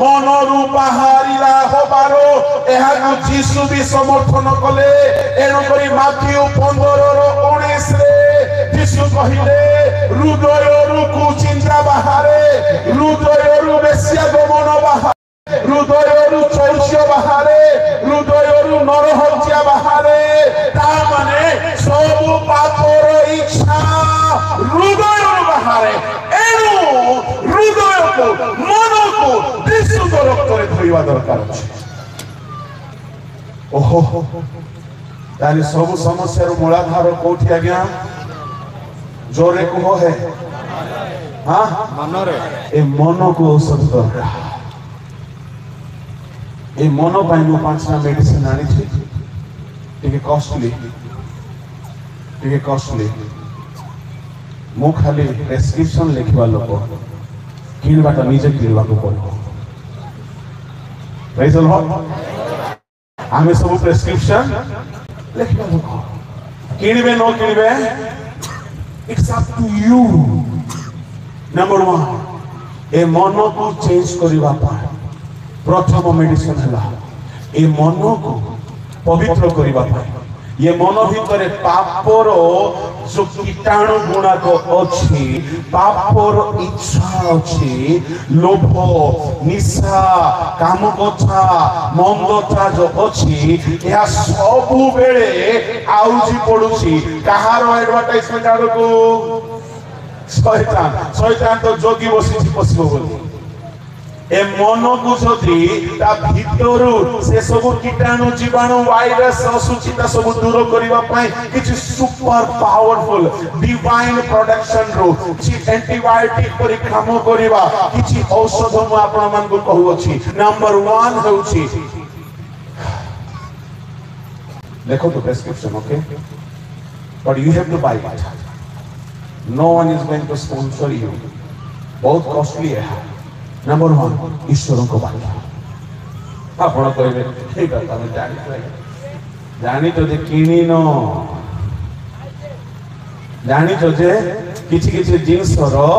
S1: मनरु बाहरिला होबारो एहाकु जीसु भी समर्थन कले एणु करी माथ्यू 15:19 रे जीसु कहिले हृदयरु कुचिंता बाहारे हृदयरु बेश्या गमन बाहारे हृदयरु चौष्य बाहारे हृदयरु नरहत्या बाहारे ता माने सब पापर इच्छा हृदयरु बाहारे एणु हृदय को मन को विशुद्ध रक्त रे धोइबा दरकार अछि ओहो ताली सब समस्या रो मूलाधार कोठी आज्ञा जोरे को है हां मन रे ए मन को औषध दरकार ए मन पाई मो 5टा मेडिसिन आनी छी टिके कॉस्टली मो खाली प्रेस्क्रिप्शन लिखवा लोक किनबाटा निजे किनबा को पड़ो प्रेज द लॉर्ड आमे सब प्रेस्क्रिप्शन लिखबा लोक किनबे नो किनबे it's up to you number 1 ए मन को चेंज करिवा पाए प्रथम मेडिसिन हला ए मन को पवित्र करिवा पाए ये मन भितर पापर जो कीटाणु गुणाक अच्छी पापर इच्छा अच्छी लोभ निशा काम कथा मंदता जो अच्छी यह सब बेले आउजी पड़ुची कहार एडवर्टाइजमेंट आड़ को शैतान शैतान तो जोगी बसी पशु बोली ए मन को जदि ता भितरु से सब कीटाणु जीवाणु वायरस असुचिता सब दूर करबा पई किछ सुपर पावरफुल डिवाइन प्रोडक्शन रो कि एंटीबायोटिक परि काम करबा किछ औषध मु आपन मन को कहू अछि नंबर 1 होछि देखो तो prescription okay but you have to buy it no one is going to sponsor you बहुत कॉस्टली है नंबर 1 ईश्वर को वाक्य आप कहबे ठीक है तुम जानी तो जे किनी न जानी तो जे किछि किछि जिंस रो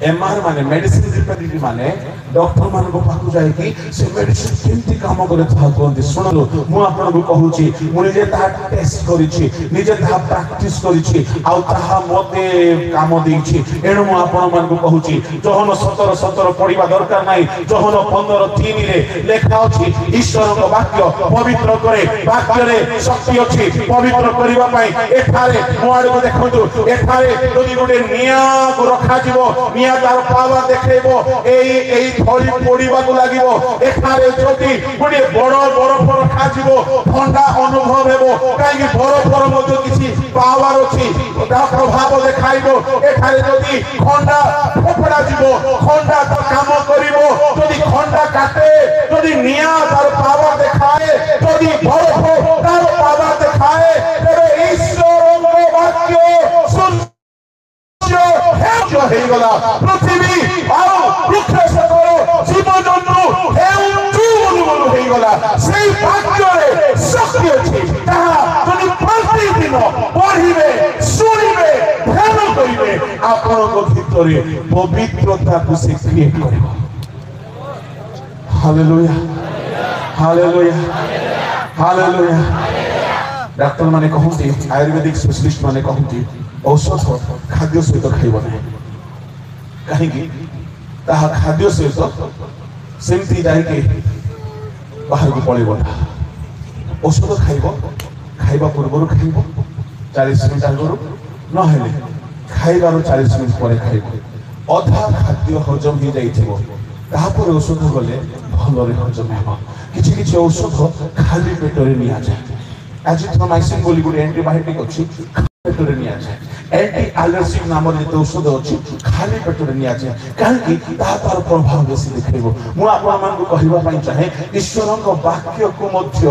S1: एमआर माने मेडिसिन रिपेटिव माने डॉक्टर मान को पाखु जाय कि से मेडिसिन केंति काम करे था कोंती सुनलो मु आपन को कहूची मु निजे ता टेस्ट करिछि निजे ता प्रैक्टिस करिछि आ ताहा मते काम देछि एणु मु आपन मान को कहूची जहन 17 पढिबा दरकार नाही जहन 15:3 रे लेखा अछि ईश्वर को वाक्य पवित्र करे वाक्य रे शक्ति अछि पवित्र करिबा पई एठारे मोआड को देखंतु एठारे जदि गोटे निया को रखा जीवो निया तार पावर देखैबो एई थोड़ी पड़ीबा को लागिबो एठारे जति गोटे बड़ बरफ रखा जीवो ठंडा अनुभव हेबो काई बरफर मध्ये किछि पावर अछि ता प्रभाव देखाइबो एठारे जति खंडा फोपड़ा जीवो खंडा तो काम करिवो जदि खंडा काटे जदि निया तार पावर देखाए जदि बरफ तार पावर देखाए तबे ईश्वर को वाक्य सुन पृथ्वी जीव जंतु शक्ति अच्छी प्रतिदिन पढ़े शुणे ध्यान करेंगे आपण भितर पवित्रता को से क्रिएट कर हालेलुया हालेलुया हालेलुया डॉक्टर माने कहते आयुर्वेदिक स्पेशलिस्ट माने कहते औषध खाद्य सहित खाइब ना कहीं खाद्य सहित सेमती जाके बाहर को पड़ेब ना औषध खाइब खाइबा पूर्व खाइब 40 मिनिट आगु ना खाइबार 40 मिनिट पर खाइब अधा खाद्य हजम हो जापर औषध गले भल हजम हो कि औषध खाली पेटर नि जाए एजिथ्रोमाइसिन बोली गोटे एंटीबायोटिक अच्छी पेटरे निया जाए एंटी एलर्जिक नाम जे औषध अच्छी खाली पेटरे निया जाए काहे तार प्रभाव बेसी देखैबो मु आपन मान को कहबा पई चाहे ईश्वर को वाक्य को मध्य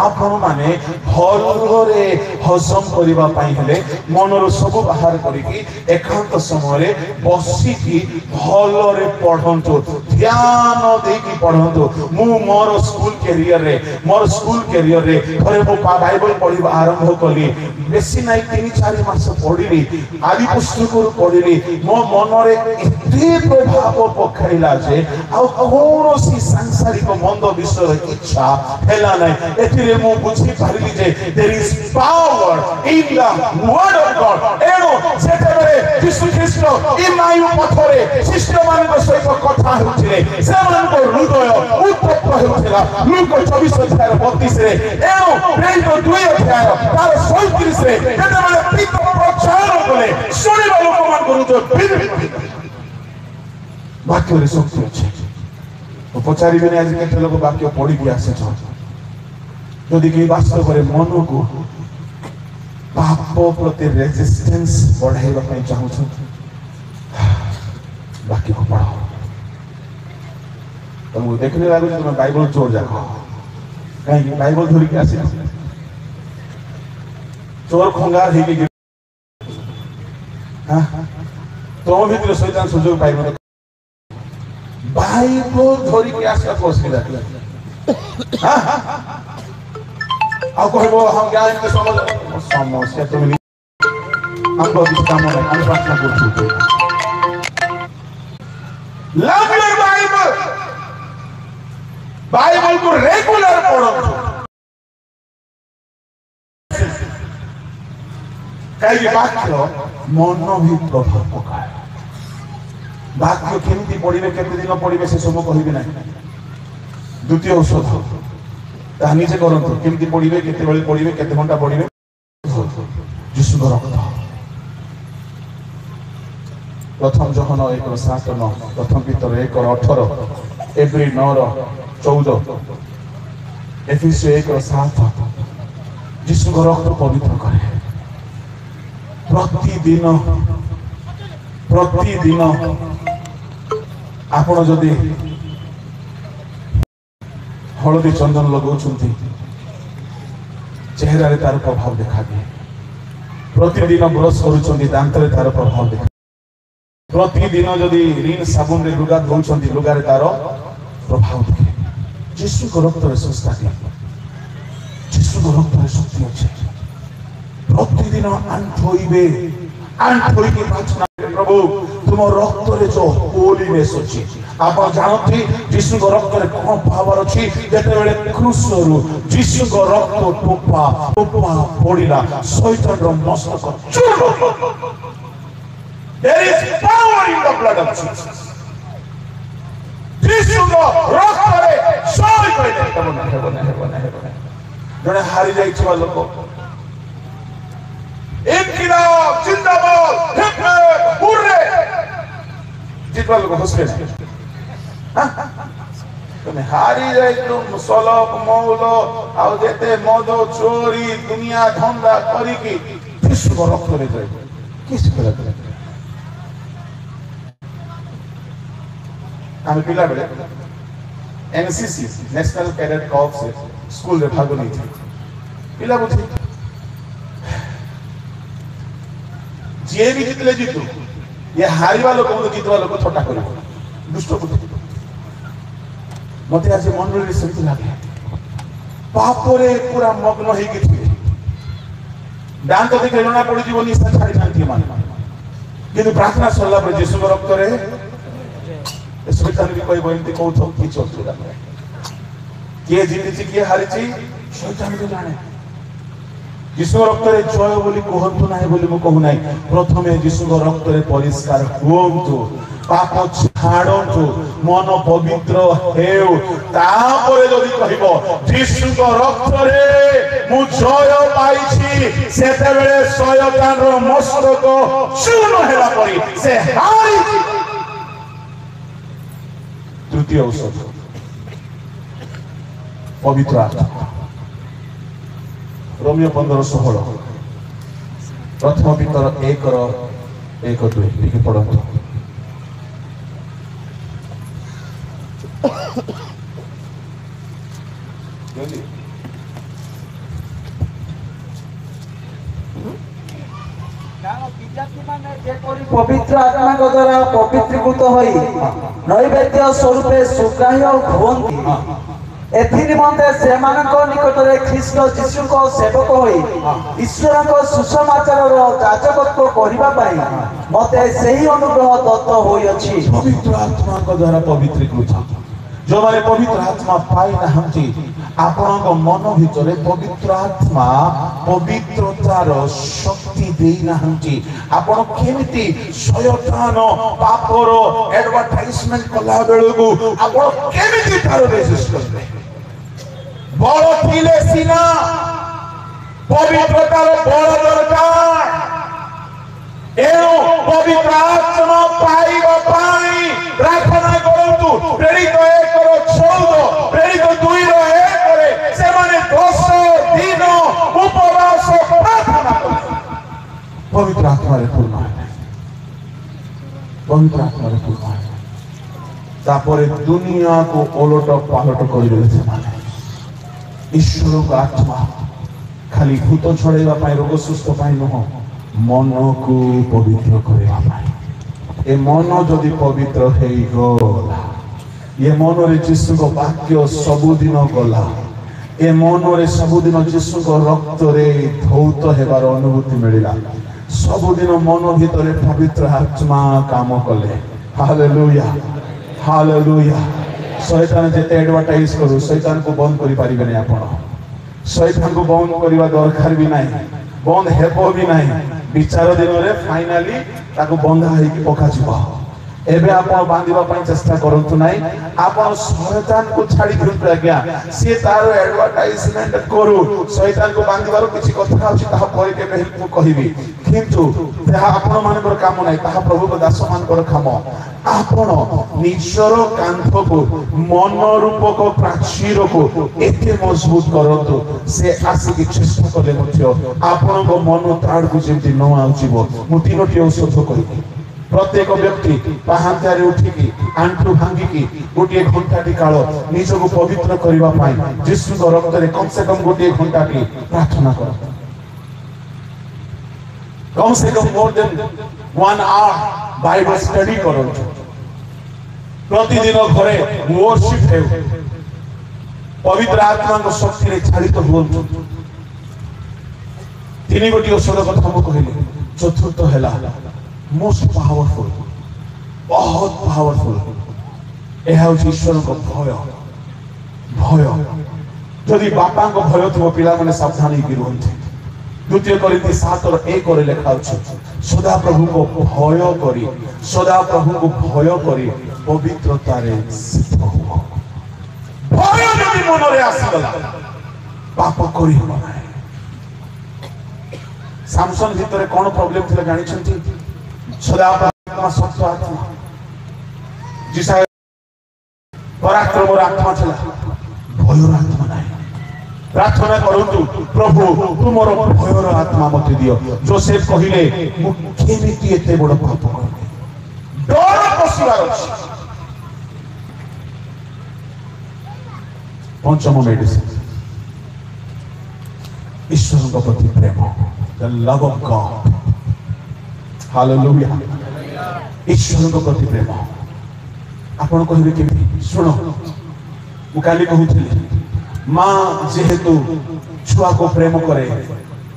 S1: आपन माने भलरे हजम करबा पई हेले मनरो सब बाहर करिकि एकांत समय रे बसी की भलरे पढंतो ध्यान देकी पढंतो मु मोर स्कूल कैरियर रे थरे मो बाइबल पढिबा आरंभ कली बेसी नाही 3-4 मास पढ़ी आदि पुस्तक पढ़ी मो मन एते प्रभाव पखाइला जे आ कौन सांसारिक मंद विषय इच्छा हेला नहीं एथिरे मु बुझी पारिली जे there is power in the word of God एनो सेतेबेले यीशु ख्रीष्ट इ मायु पथरे शिष्य मान सहित कथा होथिले से मान को हृदय उत्तप्त होथिला लूक 24:32 रे एनो प्रेरित 2 अध्याय तार 37 रे सेतेबेले पिता प्रचार कले सुनिबा लोक मान को हृदय वाक्य रे शक्ति अछि तो पचारि बिना आज के लोग वाक्य पढ़ी के आसे छ यदि कि वास्तव रे मन को पाप प्रति रेजिस्टेंस बढ़ाइबा पई चाहू छ वाक्य को पढ़ो तुम देखने लागो तुम बाइबल चोर जाको कहीं बाइबल धरि के आसे चोर खंगार हे के हां तो भीतर शैतान सुजोग पाइबो बाइबल धरि के आशा कोसी लागला हां आ कहबो हम ज्ञान के समस्या तो मिली हम बहुत काम है हम प्रार्थना करते लव योर बाइबल को रेगुलर पढ़ो कहीं वाक्य मन भी प्रभाव पकाए वाक्य केमती पढ़े केते दिन पढ़े से सब कहबी ना द्वितीय औषध ताहा निजे करंतु केमती पढ़े केते बेले पढ़े केते घंटा पढ़े यीशु रक्त प्रथम जहन 1:7-9 प्रथम पीतर 1:18 एब्री 9:14 एफिसियो 1:7 यीशु रक्त पवित्र करे प्रतिदिन आपण जदि हलदी चंदन लगाउछंती चेहरा रे तार प्रभाव देखा दिए प्रतिदिन ब्रश करूछंती दांत रे तार प्रभाव देखा प्रतिदिन जदि रिन साबुन रे लुगा धोउछंती लुगा रे तार प्रभाव देखे यीशु को रक्त रे सुस्ता दिए यीशु को रक्त रे शक्ति अछि प्रतिदिन आंठोइबे आंठोइके प्रार्थना प्रभु तुम रक्त रे जो होलीनेस अछि आप जानते यीशु को रक्त रे कोन पावर अछि जेते बेले क्रूस रु यीशु को रक्त टोपा टोपा पड़िला शैतान रो मस्तक चूर There is power in the blood of Jesus. यीशु को रक्त रे सही कहते जने हारी जाई छवा लोक इनकिलाब जिंदाबाद हिटलर हुर्रे जितवा लोक हसबे तने हारी जाई तुम सलक मौल आ जेते मद चोरी दुनिया धंधा करी की यीशु को रक्त रे जाई किस तरह आम पिला बेले NCC national cadet corps school रे भाग नहीं थी पिला बुझी जे भी जितले जीतु ये हारिवा लोक को जीतवा लोक छोटा कर दुष्ट बुद्धि मते आज मन रे सहित लागे पाप रे पूरा मग्न होई कि थी दांत देख लेना पड़ी जीवन निशा छाड़ी जानती मान किंतु प्रार्थना सरला पर यीशु को रक्त रे शैतान भी कोई बोलते को तो की चलता है के जीती के हारी छी शैतान भी जाने यीशु रक्त रे जय बोली कहंतु नाही बोली मु कहू नाही प्रथमे यीशु रक्त रे परिष्कार होंतु पाप छाड़ंतु मन पवित्र हेउ तापरे जदि कहिबो यीशु रक्त रे मु जय पाइछि सेते बेले शैतान रो मस्तक चूर्ण हेला परी से हारी तृतीय औषध पवित्र आत्मा रोमियो 15:16 प्रथम पीतर 1:1-2 लिखि पढ़ंतु
S3: पवित्र आत्मा को द्वारा पवित्रीकृत होई नैवेद्य स्वरूपे सुग्राह्य हुअन्ति एथि निमंते सेमानक निकटरे ख्रीष्ट यीशु को सेवक होई ईश्वर को सुसमाचार रो याजकत्व करिबा पई मते सही अनुग्रह दत्त होई अछि
S1: पवित्र आत्मा को द्वारा पवित्रीकृत जो माने पवित्र आत्मा पाई नाहंती आपनक मन भितरे पवित्र आत्मा पवित्रतार शक्ति देई नाहंती आपण केमिति शयतान पापर एडवर्टाइजमेंट कला बेलगु आपण केमिति तार रेजिस्ट करबे बड़ थिले सिना पवित्रतार बड़ दरकार एनो पवित्र आत्मा पाइबा पाई प्रार्थना करंतु प्रेरित 1:14 प्रेरित 2:1 करे से माने 10 दिन उपवास प्रार्थना करे पवित्र आत्मा रे पूर्ण है पवित्र आत्मा रे पूर्ण है तापरे दुनिया को ओलट पालट कर देले से माने ईश्वर का आत्मा खाली भूत छड़ेबा पाई रोग सुस्थ पाई न मन को पवित्र करबा पाई ए मन जदि पवित्र हेई गला ये मन रे यीशु को वाक्य सबुदिन गला ए मन रे सबुदिन यीशु को रक्त रे धौत हेबार अनुभूति मिलिला सबुदिन मन भीतर पवित्र आत्मा काम कले हालेलुया हालेलुया शैतान जेते एडवर्टाइज करू शैतान को बंद करि पारिबे नै आपण शैतान को बंद करबा दरकार भी नहीं बंद हेबो भी नहीं विचार दिन में फाइनाली ताको बंधा होइकी पकाजिबो एबे आपण बांधिबा पई चेष्टा करंतु नाही आपण शैतान को छाडी दियंतु आज्ञा से तार एडवर्टाइजमेंट करू शैतान को बांधिबार किछि कथा अछि ताहा परे केबे हेल्प कहिबी किंतु ताहा आपण मानकर काम नाही ताहा प्रभु को दास मानकर काम आपण निजर कांथ को मन रूपक प्राचीर को एते मजबूत करंतु से आसी कि चेष्टा करले मध्य आपण को मन ताड़ को जेंति न आउजिबो मु तीनोटी औषध कहि प्रत्येक व्यक्ति पाहांतारे उठिकी आंठू भांगिकी गोटे घंटाटी काल निजको पवित्र करिबा पाई यीशु रक्त रे कम से कम गोटे घंटाटी प्रार्थना कर कम से कम more than 1 hour Bible study करो प्रतिदिन घरे वर्शिप हे पवित्र आत्मा को शक्ति रे चालित हुअନ୍ତୁ तीन गोटी औषध कथा हम कहले चतुर्थ हैला मोस्ट पावरफुल बहुत पावरफुल यह हूँ ईश्वर को भय भय जदि बापा को भय थो पिला माने सावधान होकर रुहंते द्वितीय कोरिन्थी 7:1 रे लिखा अछि सदा प्रभु को भय करी सदा प्रभु को भय करी पवित्रता रे सिद्ध हो भय जदि मन रे आसीगला पाप करी हो नाही सामसन भीतर कोन प्रॉब्लम थिला जानि छथि सदा आत्मा सत्य आत्मा जिसा पराक्रम आत्मा छला भयर आत्मा नाही प्रार्थना करंतु प्रभु तुमरो भयर आत्मा मते दियो जोसेफ कहिले मु केमिति एते बड़ पाप करले डर पसिबार अछि पंचम मेडिसिन ईश्वर को प्रति प्रेम the love of God hallelujah ईश्वर को प्रति प्रेम आपण कहबे केमि सुनो मु काली कहूथली मां जेहेतु छुआ को प्रेम करे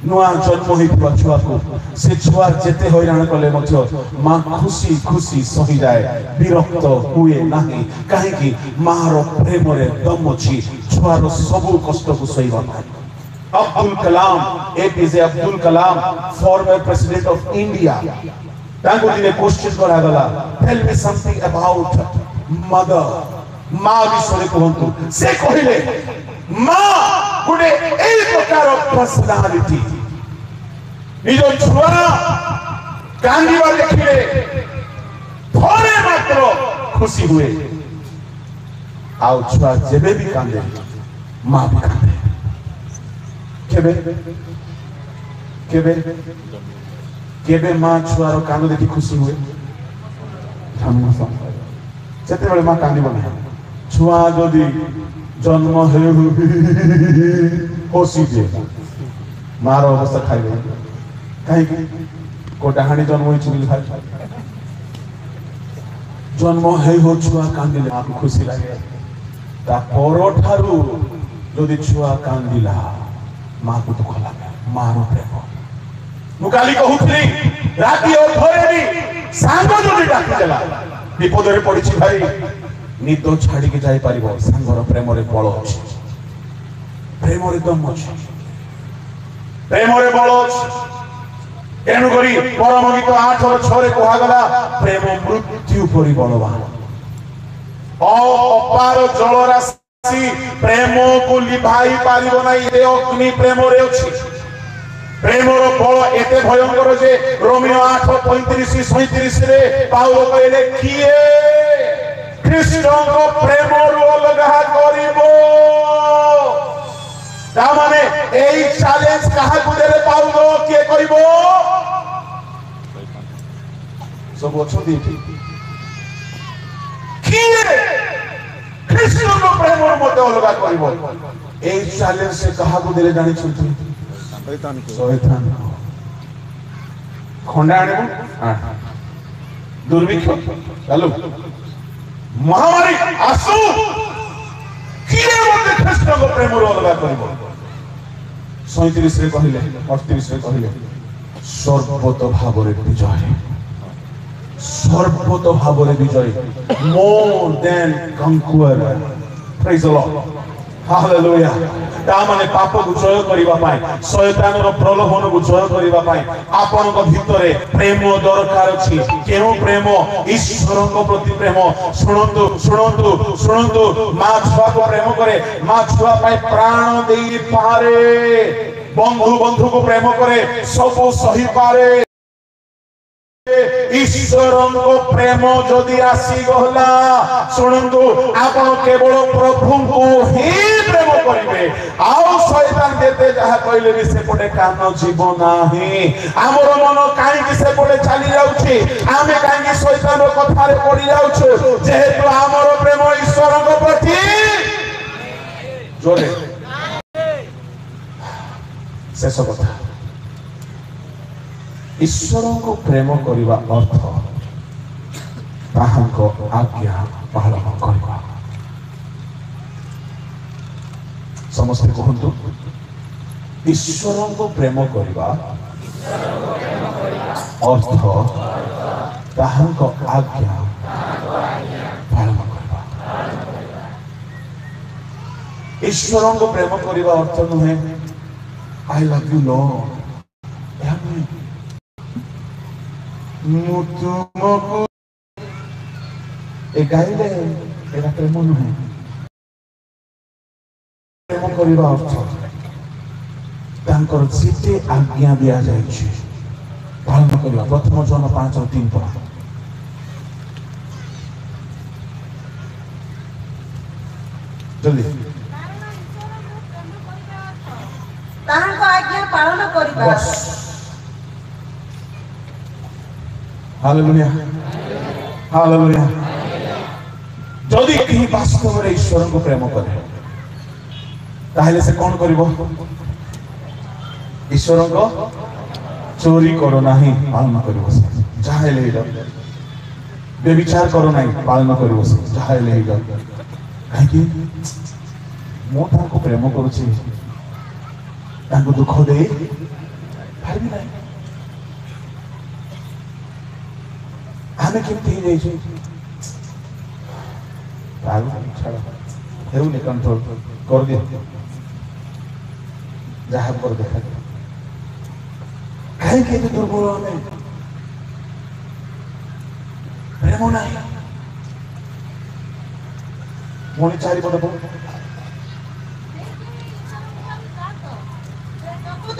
S1: नुआ जन्म होइतबा छुआ को से छुआ जेते हैरान कले मध्य मां खुशी खुशी सही जाए विरक्त हुए नाही काहे कि मां रो प्रेम रे दम अछि छुआ रो सब कष्ट को सहीबा नाही Abdul Kalam APJ Abdul Kalam former president of India तांको दिने क्वेश्चन करा गला tell me something about mother मां विषय कहंतु से कहिले मां गुडे एई प्रकार ऑफ पर्सनालिटी निजो छुआ कांदीबा देखिले थोड़े मात्र खुशी हुए आउ छुआ जेबे भी कांदे मां भी कांदे केबे केबे केबे मां छुआर कांद देखि खुशी हुए जेते बेले मां कांदी बना छुआ जदि जन्म हे होसी दे मार अवस्था खाइबे काहे कोटा हानी जन्म होई छिल भाई जन्म हे हो छुआ कांदिले आप खुशी लागे ता परठारु जदि छुआ कांदिला मां को दुख लागे मारो प्रेम मुकाली कहूथली राती और थोरे भी सांगो जदि डाकी देला विपद रे पड़ी छी भाई निद छाड़ी के जाई परिबो सांगर प्रेम रे बळ अछि प्रेम रे दम अछि प्रेम रे बळ अछि एनु करी परम गीत 8 और 6 रे कहा गला प्रेम मृत्यु परि बलवान अपार जल राशि प्रेम को लिभाई पारिबो नै ए अग्नि प्रेम रे अछि प्रेम रो बळ एते भयंकर जे रोमियो 8:35-37 रे पाउलो कहले किए कृष्ण को प्रेम रो अलगा करिबो ता माने एई चैलेंज कहा को देले पाउलो के कहिबो सब अच्छो देती किए कृष्ण को प्रेम रो मते अलगा करिबो एई चैलेंज से कहा को देले जानि छुटी शैतान खंडा आने दुर्भिक्ष चलो महामारी आसु किए मते कृष्ण को प्रेम रो अलगा करिबो 37 रे कहिले 38 रे कहिले सर्वत भावरे विजय सर्वत भावरे विजय more than conqueror praise the Lord hallelujah ता माने पाप को जय करिबा पाए शैतान रो प्रलोभन को जय करिबा पाए आपन को भितरे प्रेम दरकार अछि केनो प्रेम ईश्वर को प्रति प्रेम सुनंतु सुनंतु सुनंतु मां छुआ को प्रेम करे मां छुआ पाए प्राण देई पारे बंधु बंधु को प्रेम करे सब सही पारे ईश्वर को प्रेम जदि आसी गला सुनंतु आपण केवल प्रभु को ही प्रेम करिवे आउ शैतान देते जहा कहले भी से पटे कान जीवन नाही हमर मन काई कि से पटे चली जाउछि आमे काई कि शैतान रो कथा रे पड़ी जाउछु जेहेतु हमर प्रेम ईश्वर को प्रति जोरे शेष कथा ईश्वर को प्रेम करिवा अर्थ ताहांको आज्ञा पालन करबा समस्त कहंतु ईश्वर को प्रेम करिवा अर्थ ताहांको आज्ञा पालन करबा ईश्वर को प्रेम करिवा अर्थ नुहे आई लव यू लॉर्ड तुमको गाइले एटा प्रेम नुहे प्रेम करिवा अर्थ तांकर जेते आज्ञा दिया जाइछि पालन करिवा प्रथम जन 5:3 पढ़ा जल्दी
S2: ताहांको आज्ञा पालन करिबा
S1: हालेलुया हालेलुया जदि कहीं वास्तव में ईश्वर को प्रेम करे ताहले से कौन करिवो ईश्वर को चोरी करो नाही पालन करिवो से जाहे लेइलो बेविचार करो नाही पालन करिवो से जाहे लेइलो काहे कि मो ताको प्रेम करूछि ताको दुख दे पारबी नाही आमे केमती ही जाइछे तागो छाड़ हेउनी कंट्रोल कर दियो जहा पर देखा काहे के दुर्बल हमें प्रेम नाही मोनी चारि पट बोल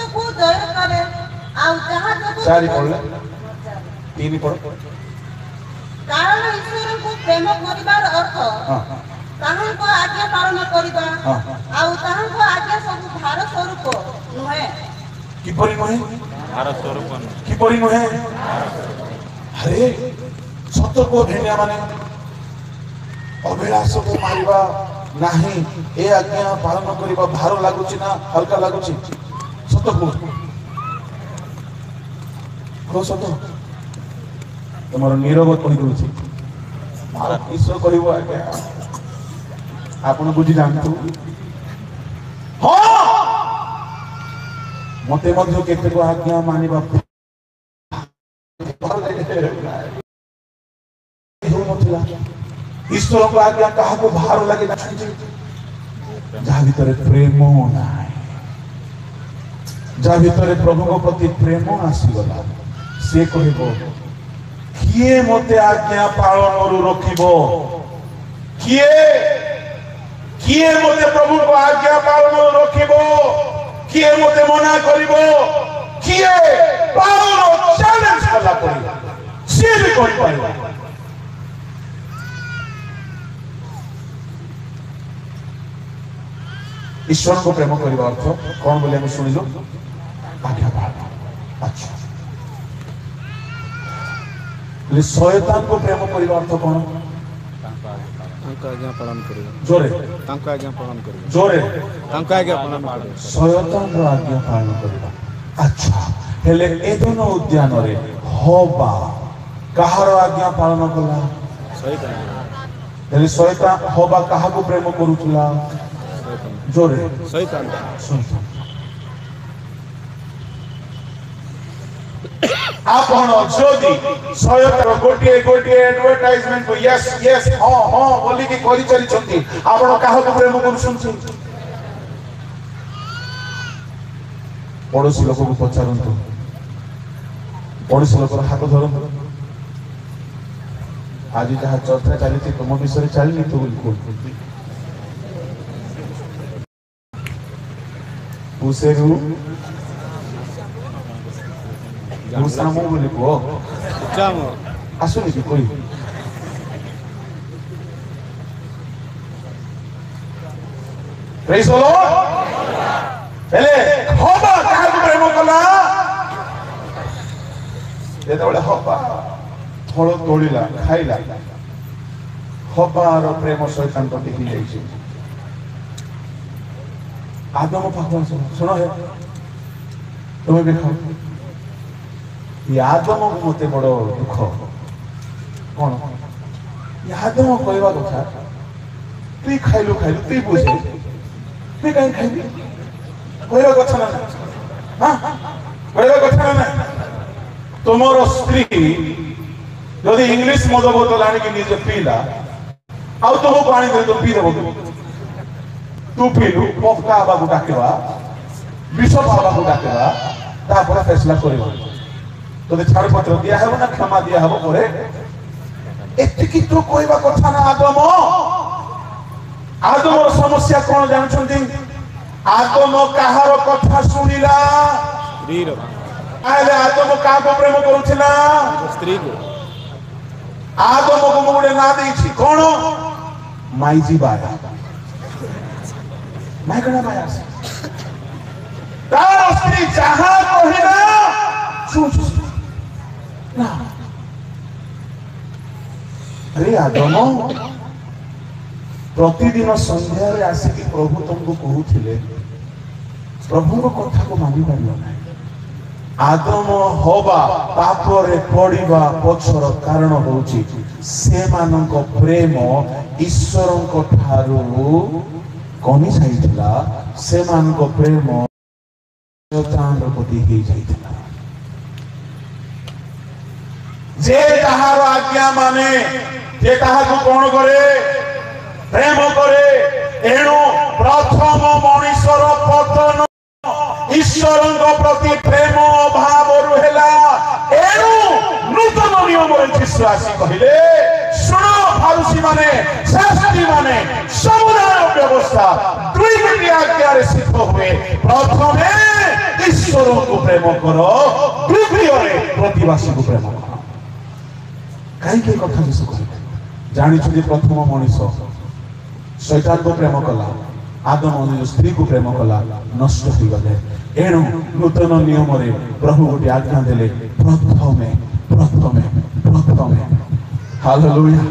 S2: तो को दया करे आ जहां
S1: चारि पड़ले तीन पड़
S2: कारण ईश्वर को प्रेम करिबार अर्थ ताहांको आज्ञा पालन करिबा आ ताहांको आज्ञा सब भार स्वरूप नुहे
S1: किपरि नुहे
S4: भार स्वरूप
S1: किपरि नुहे अरे सत्य को धेनिया माने अभिलाष को मारिबा नाही ए आज्ञा पालन करिबा भार लागुची ना हल्का लागुची सत्य को सत्य तमर नीरव कहि दोछि मारा ईश्वर करिवो आज्ञा आपण बुझी जानतु हां मते मध्य केते को आज्ञा मानिबा ईश्वर को आज्ञा कहा को भार लगे जहा भीतर प्रेम नाही जहा भीतर प्रभु को प्रति प्रेम आसी गला से कहबो किए मते आज्ञा पालन रखिबो किए मते प्रभु को आज्ञा पालन रखिबो किए मते मना करिबो किए पालन चैलेंज कला पड़िबो से भी कर पाइबो ईश्वर को प्रेम करिबा अर्थ कोन बोले हम सुनिलो आज्ञा पालन अच्छा ले शैतान को प्रेम करिबा अर्थ कोन
S4: तांको आज्ञा पालन करिबा
S1: जोरे
S4: तांको आज्ञा पालन करिबा
S1: जोरे
S4: तांको आज्ञा पालन करिबा
S1: शैतान रो आज्ञा पालन करिबा अच्छा हेले एदन उद्यान रे होबा कहार आज्ञा पालन कला
S4: शैतान
S1: हेले शैतान होबा कहा को प्रेम करूतला जोरे
S4: शैतान
S1: शैतान आपण जदि शयतान गोटे गोटे एडवर्टाइजमेंट को यस यस हां हां बोली कि करि चली छथि आपण काहा को प्रेम करू छथि पड़ोशी लोक को पचारतु पड़ोशी लोकर हाथ धरतु आज जहाँ चर्चा चली तुम विषय चलनी तो बिल्कुल उसेरु उसामो बोली को आसुनी कि कोई प्रेज द लॉर्ड हेले हबा काहा को प्रेम कला जेतबेले हबा फल तोड़िला खाइला हबार प्रेम शैतान को देखी जाइए आदम पाखु सुन है तुम्हें भी खाओ ये आदम को मत बड़ दुख कौन ये आदम कहवा कथा तु खाइलु खाइलु तु बुझे तु कहीं खाइबी कहवा कथा ना हाँ कहवा कथा ना तुमर स्त्री यदि इंग्लिश मद बोतल आनिक निजे पीला आउ तुमको पानी दे तो पी देव तू पीलु पक्का आबा को डाकवा बिशप आबा को डाकवा तापर फैसला करबो तो छाड़ पत्र दिया है ना क्षमा दिया है परे एतिकी तो कहवा कथा ना आदम आदमर समस्या कौन जानछन्ती आदम काहार कथा सुनिला स्त्री रो आले आदम का को प्रेम करूथिला स्त्री को आदम को मोडे ना देछि कोन माइजी बाया माइकना बाया तार स्त्री जहां कहिला सुन ना अरे आदम प्रतिदिन संध्या रे आसिक प्रभु तुमको कहूथिले प्रभु को कथा को मानि पारियो ना आदम हवा पाप रे पड़िबा पछर कारण होउची से मानक प्रेम ईश्वर को ठारू कमी जाइथिला से मानक प्रेम शैतान रो प्रति ही जाइथिला जे ताहार आज्ञा माने जे ताहा को कोन करे प्रेम करे एणु प्रथम मनुष्यर पतन ईश्वर प्रति प्रेम भाव रुहेला एणु नूतन नियम रे विश्वासी कहिले सुनो फारुसी माने शास्त्री माने समुदाय व्यवस्था दुई गोटी आज्ञा रे सिद्ध हुए प्रथमे ईश्वर को प्रेम करो द्वितीय रे प्रतिवासी को प्रेम करो काई के कथा जिस कहले जानि छि प्रथम मनुष्य शैतान को प्रेम कला आदम स्त्री को प्रेम कला नष्ट हो गले एणु नूतन नियम रे प्रभु गोटे आज्ञा देले प्रथमे प्रथमे प्रथमे हालेलुया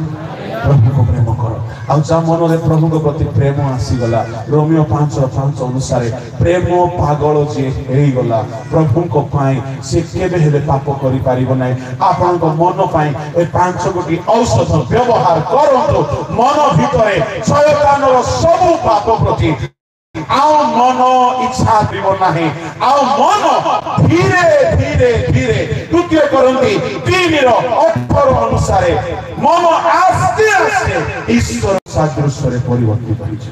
S1: प्रभु को प्रेम करो आ जा मन रे प्रभु को प्रति प्रेम आसी गला रोमियो 5:5 अनुसार प्रेम पागल जे हेई गला प्रभु को पाई से केबे हेले पाप करि पारिबो नै आपन को मन पाई ए 5 गोटी औषध व्यवहार करंतो मन भितरे शैतान रो सब पाप प्रति आओ मन इच्छा दिबो नाही आओ मन धीरे धीरे धीरे द्वितीय करंती 3:18 अनुसार मन आस्ते आस्ते ईश्वर सादृश्य रे परिवर्तित होई छ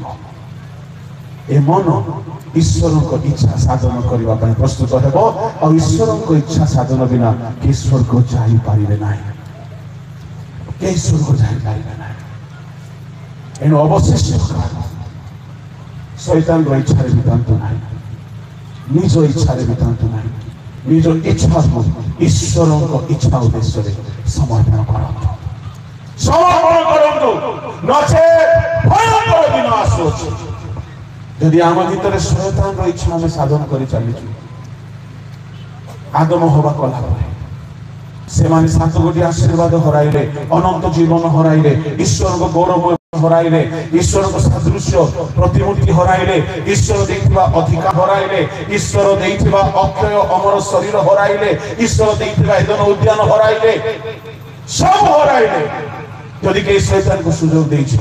S1: ए मन ईश्वर को इच्छा साधन करबा पय प्रस्तुत हेबो और ईश्वर को इच्छा साधन बिना ईश्वर को जाई पारिबे नाही ईश्वर को जाई पारिबे नाही एनो अवशिष्ट शैतान रो इच्छा रे बितांत नाही निज इच्छा रे बितांत नाही निज इच्छा को ईश्वर को इच्छा उद्देश्य रे समर्पण करंतो नचे भयंकर दिन आसुछ यदि आम भीतर शैतान रो इच्छा में साधन करि चली आदम होबा कला परे से माने 7 गोटी आशीर्वाद हराइले अनंत जीवन हराइले ईश्वर को गौरव हराइले ईश्वर को सादृश्य प्रतिमूर्ति हराइले ईश्वर देथिबा अधिकार हराइले ईश्वर देथिबा अक्षय अमर शरीर हराइले ईश्वर देथिबा एदन उद्यान हराइले सब हराइले यदि के शैतान को सुयोग देछि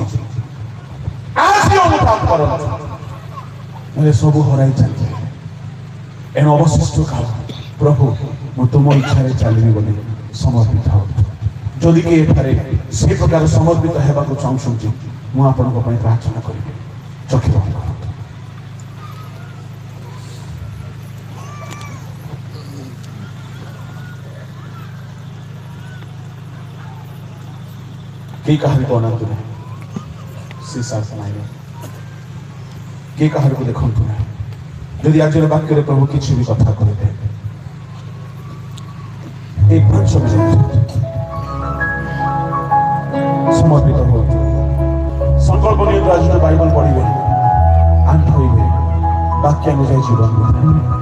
S1: आज अनुताप करो मेरे सब हराइ चलते एन अवशिष्ट काल प्रभु मु तुम इच्छा रे चलिबी बोली समर्पित हो जदि के एठारे से प्रकार समर्पित हेबा को चाहूछुंती मु आपन को पय प्रार्थना करिबे चखि बंद करो के कहार को अनंत नहीं शीशा नहीं के कहार को देखो ना यदि आज वाक्य प्रभु किसी भी कथा कहते समर्पित हो संकल्प नहीं आज बाइबल पढ़े आंठ हुए वाक्य अनुसार जीवन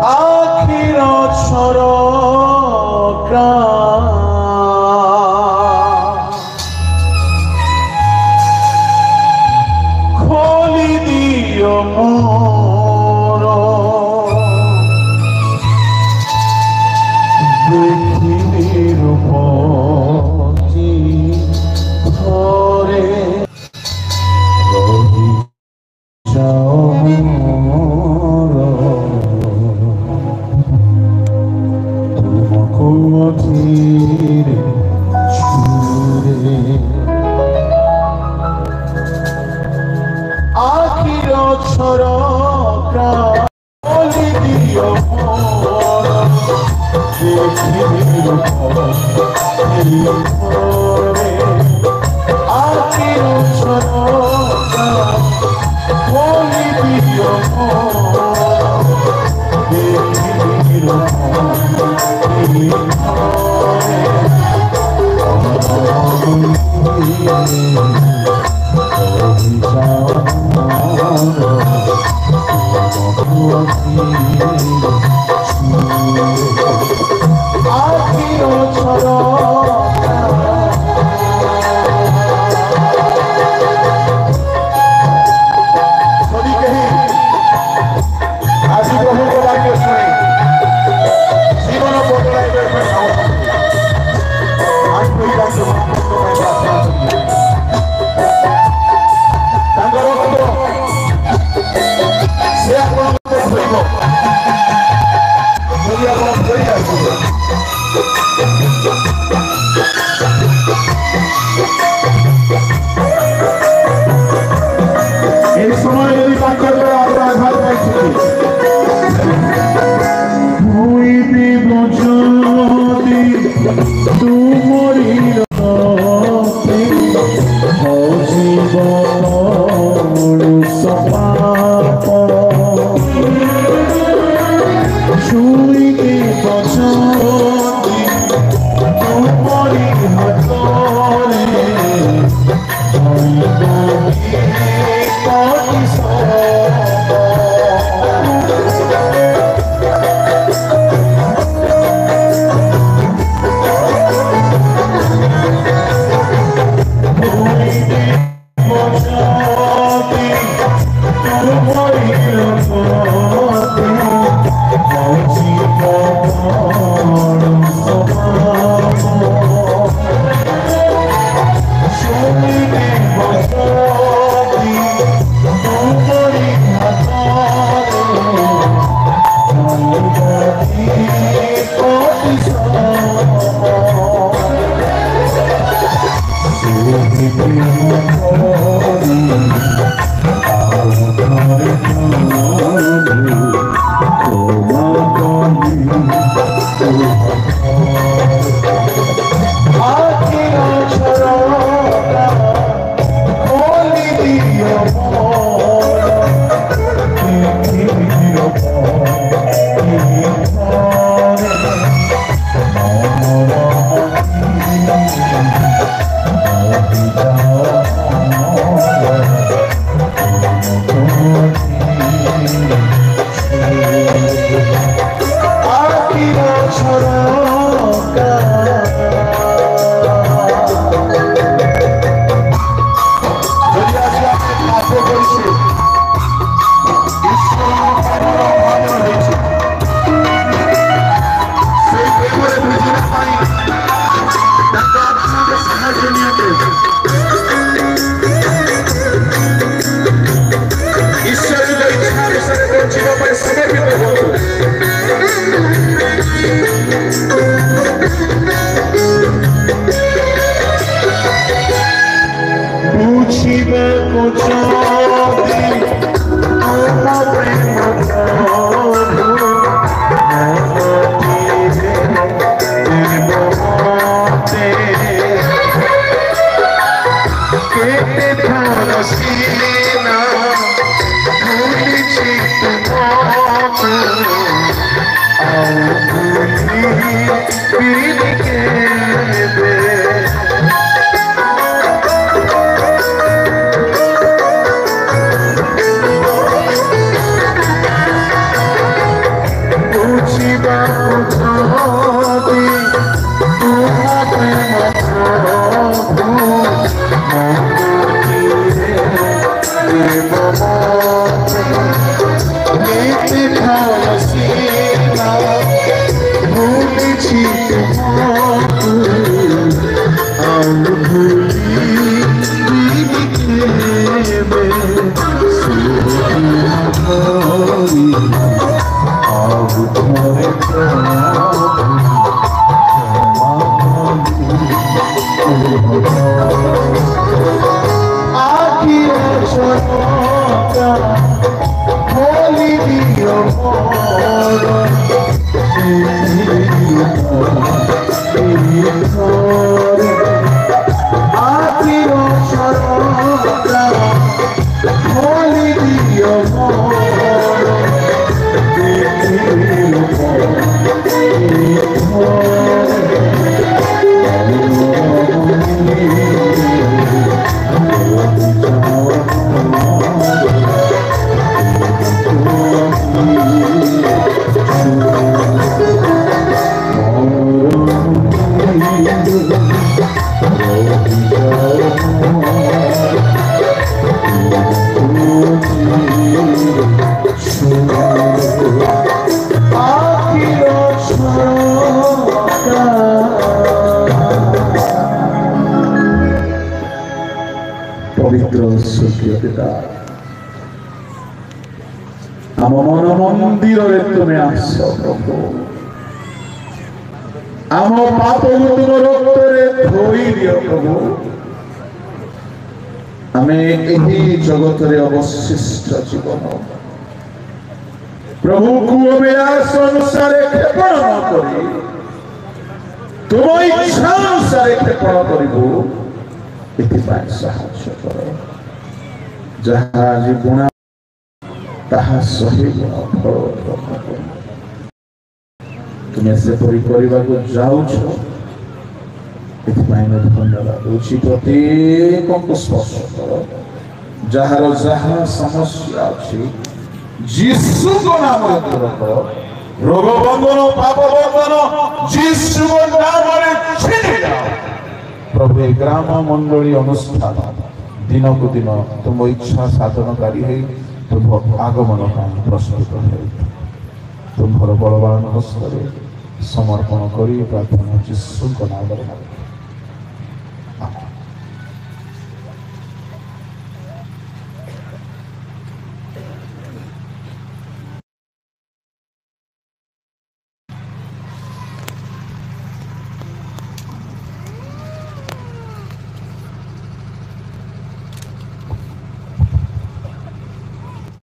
S1: आखिर खोली दियो मोर पृथ्वीर उपजी घरे रही जाओ मोर तुमको धीरे छुरे आखिर छरका खोली दियो मोर पृथ्वीर उपजी आखिर छरका खोली दियो पृथ्वीर
S5: Oh
S1: पवित्र स्वर्गीय पिता आम मन मंदिर तुम्हें आस प्रभु आम पाप तुम रक्त धोई दियो प्रभु आम यही जगत अवशिष्ट जीवन प्रभु को अनुसार क्षेपण न करी तुम इच्छा अनुसार क्षेपण करू साहाय्य कर जहाँ आज गुणा ताहा सही फल तुम्हें से परी करने को जाऊछ धन्यवाद दूची प्रत्येक को स्पर्श कर जार जहाँ समस्या अच्छी जीशु को नाम दूर कर रोग बंधन पाप बंधन जीशु को नाम छीनी जाओ प्रभु ए ग्राम मंडली अनुष्ठान दिन को दिन तुम इच्छा साधनकारी है तुम आगमन प्रस्तुत है तुम्हार बलवान हस्त समर्पण कर प्रार्थना जीशु नाम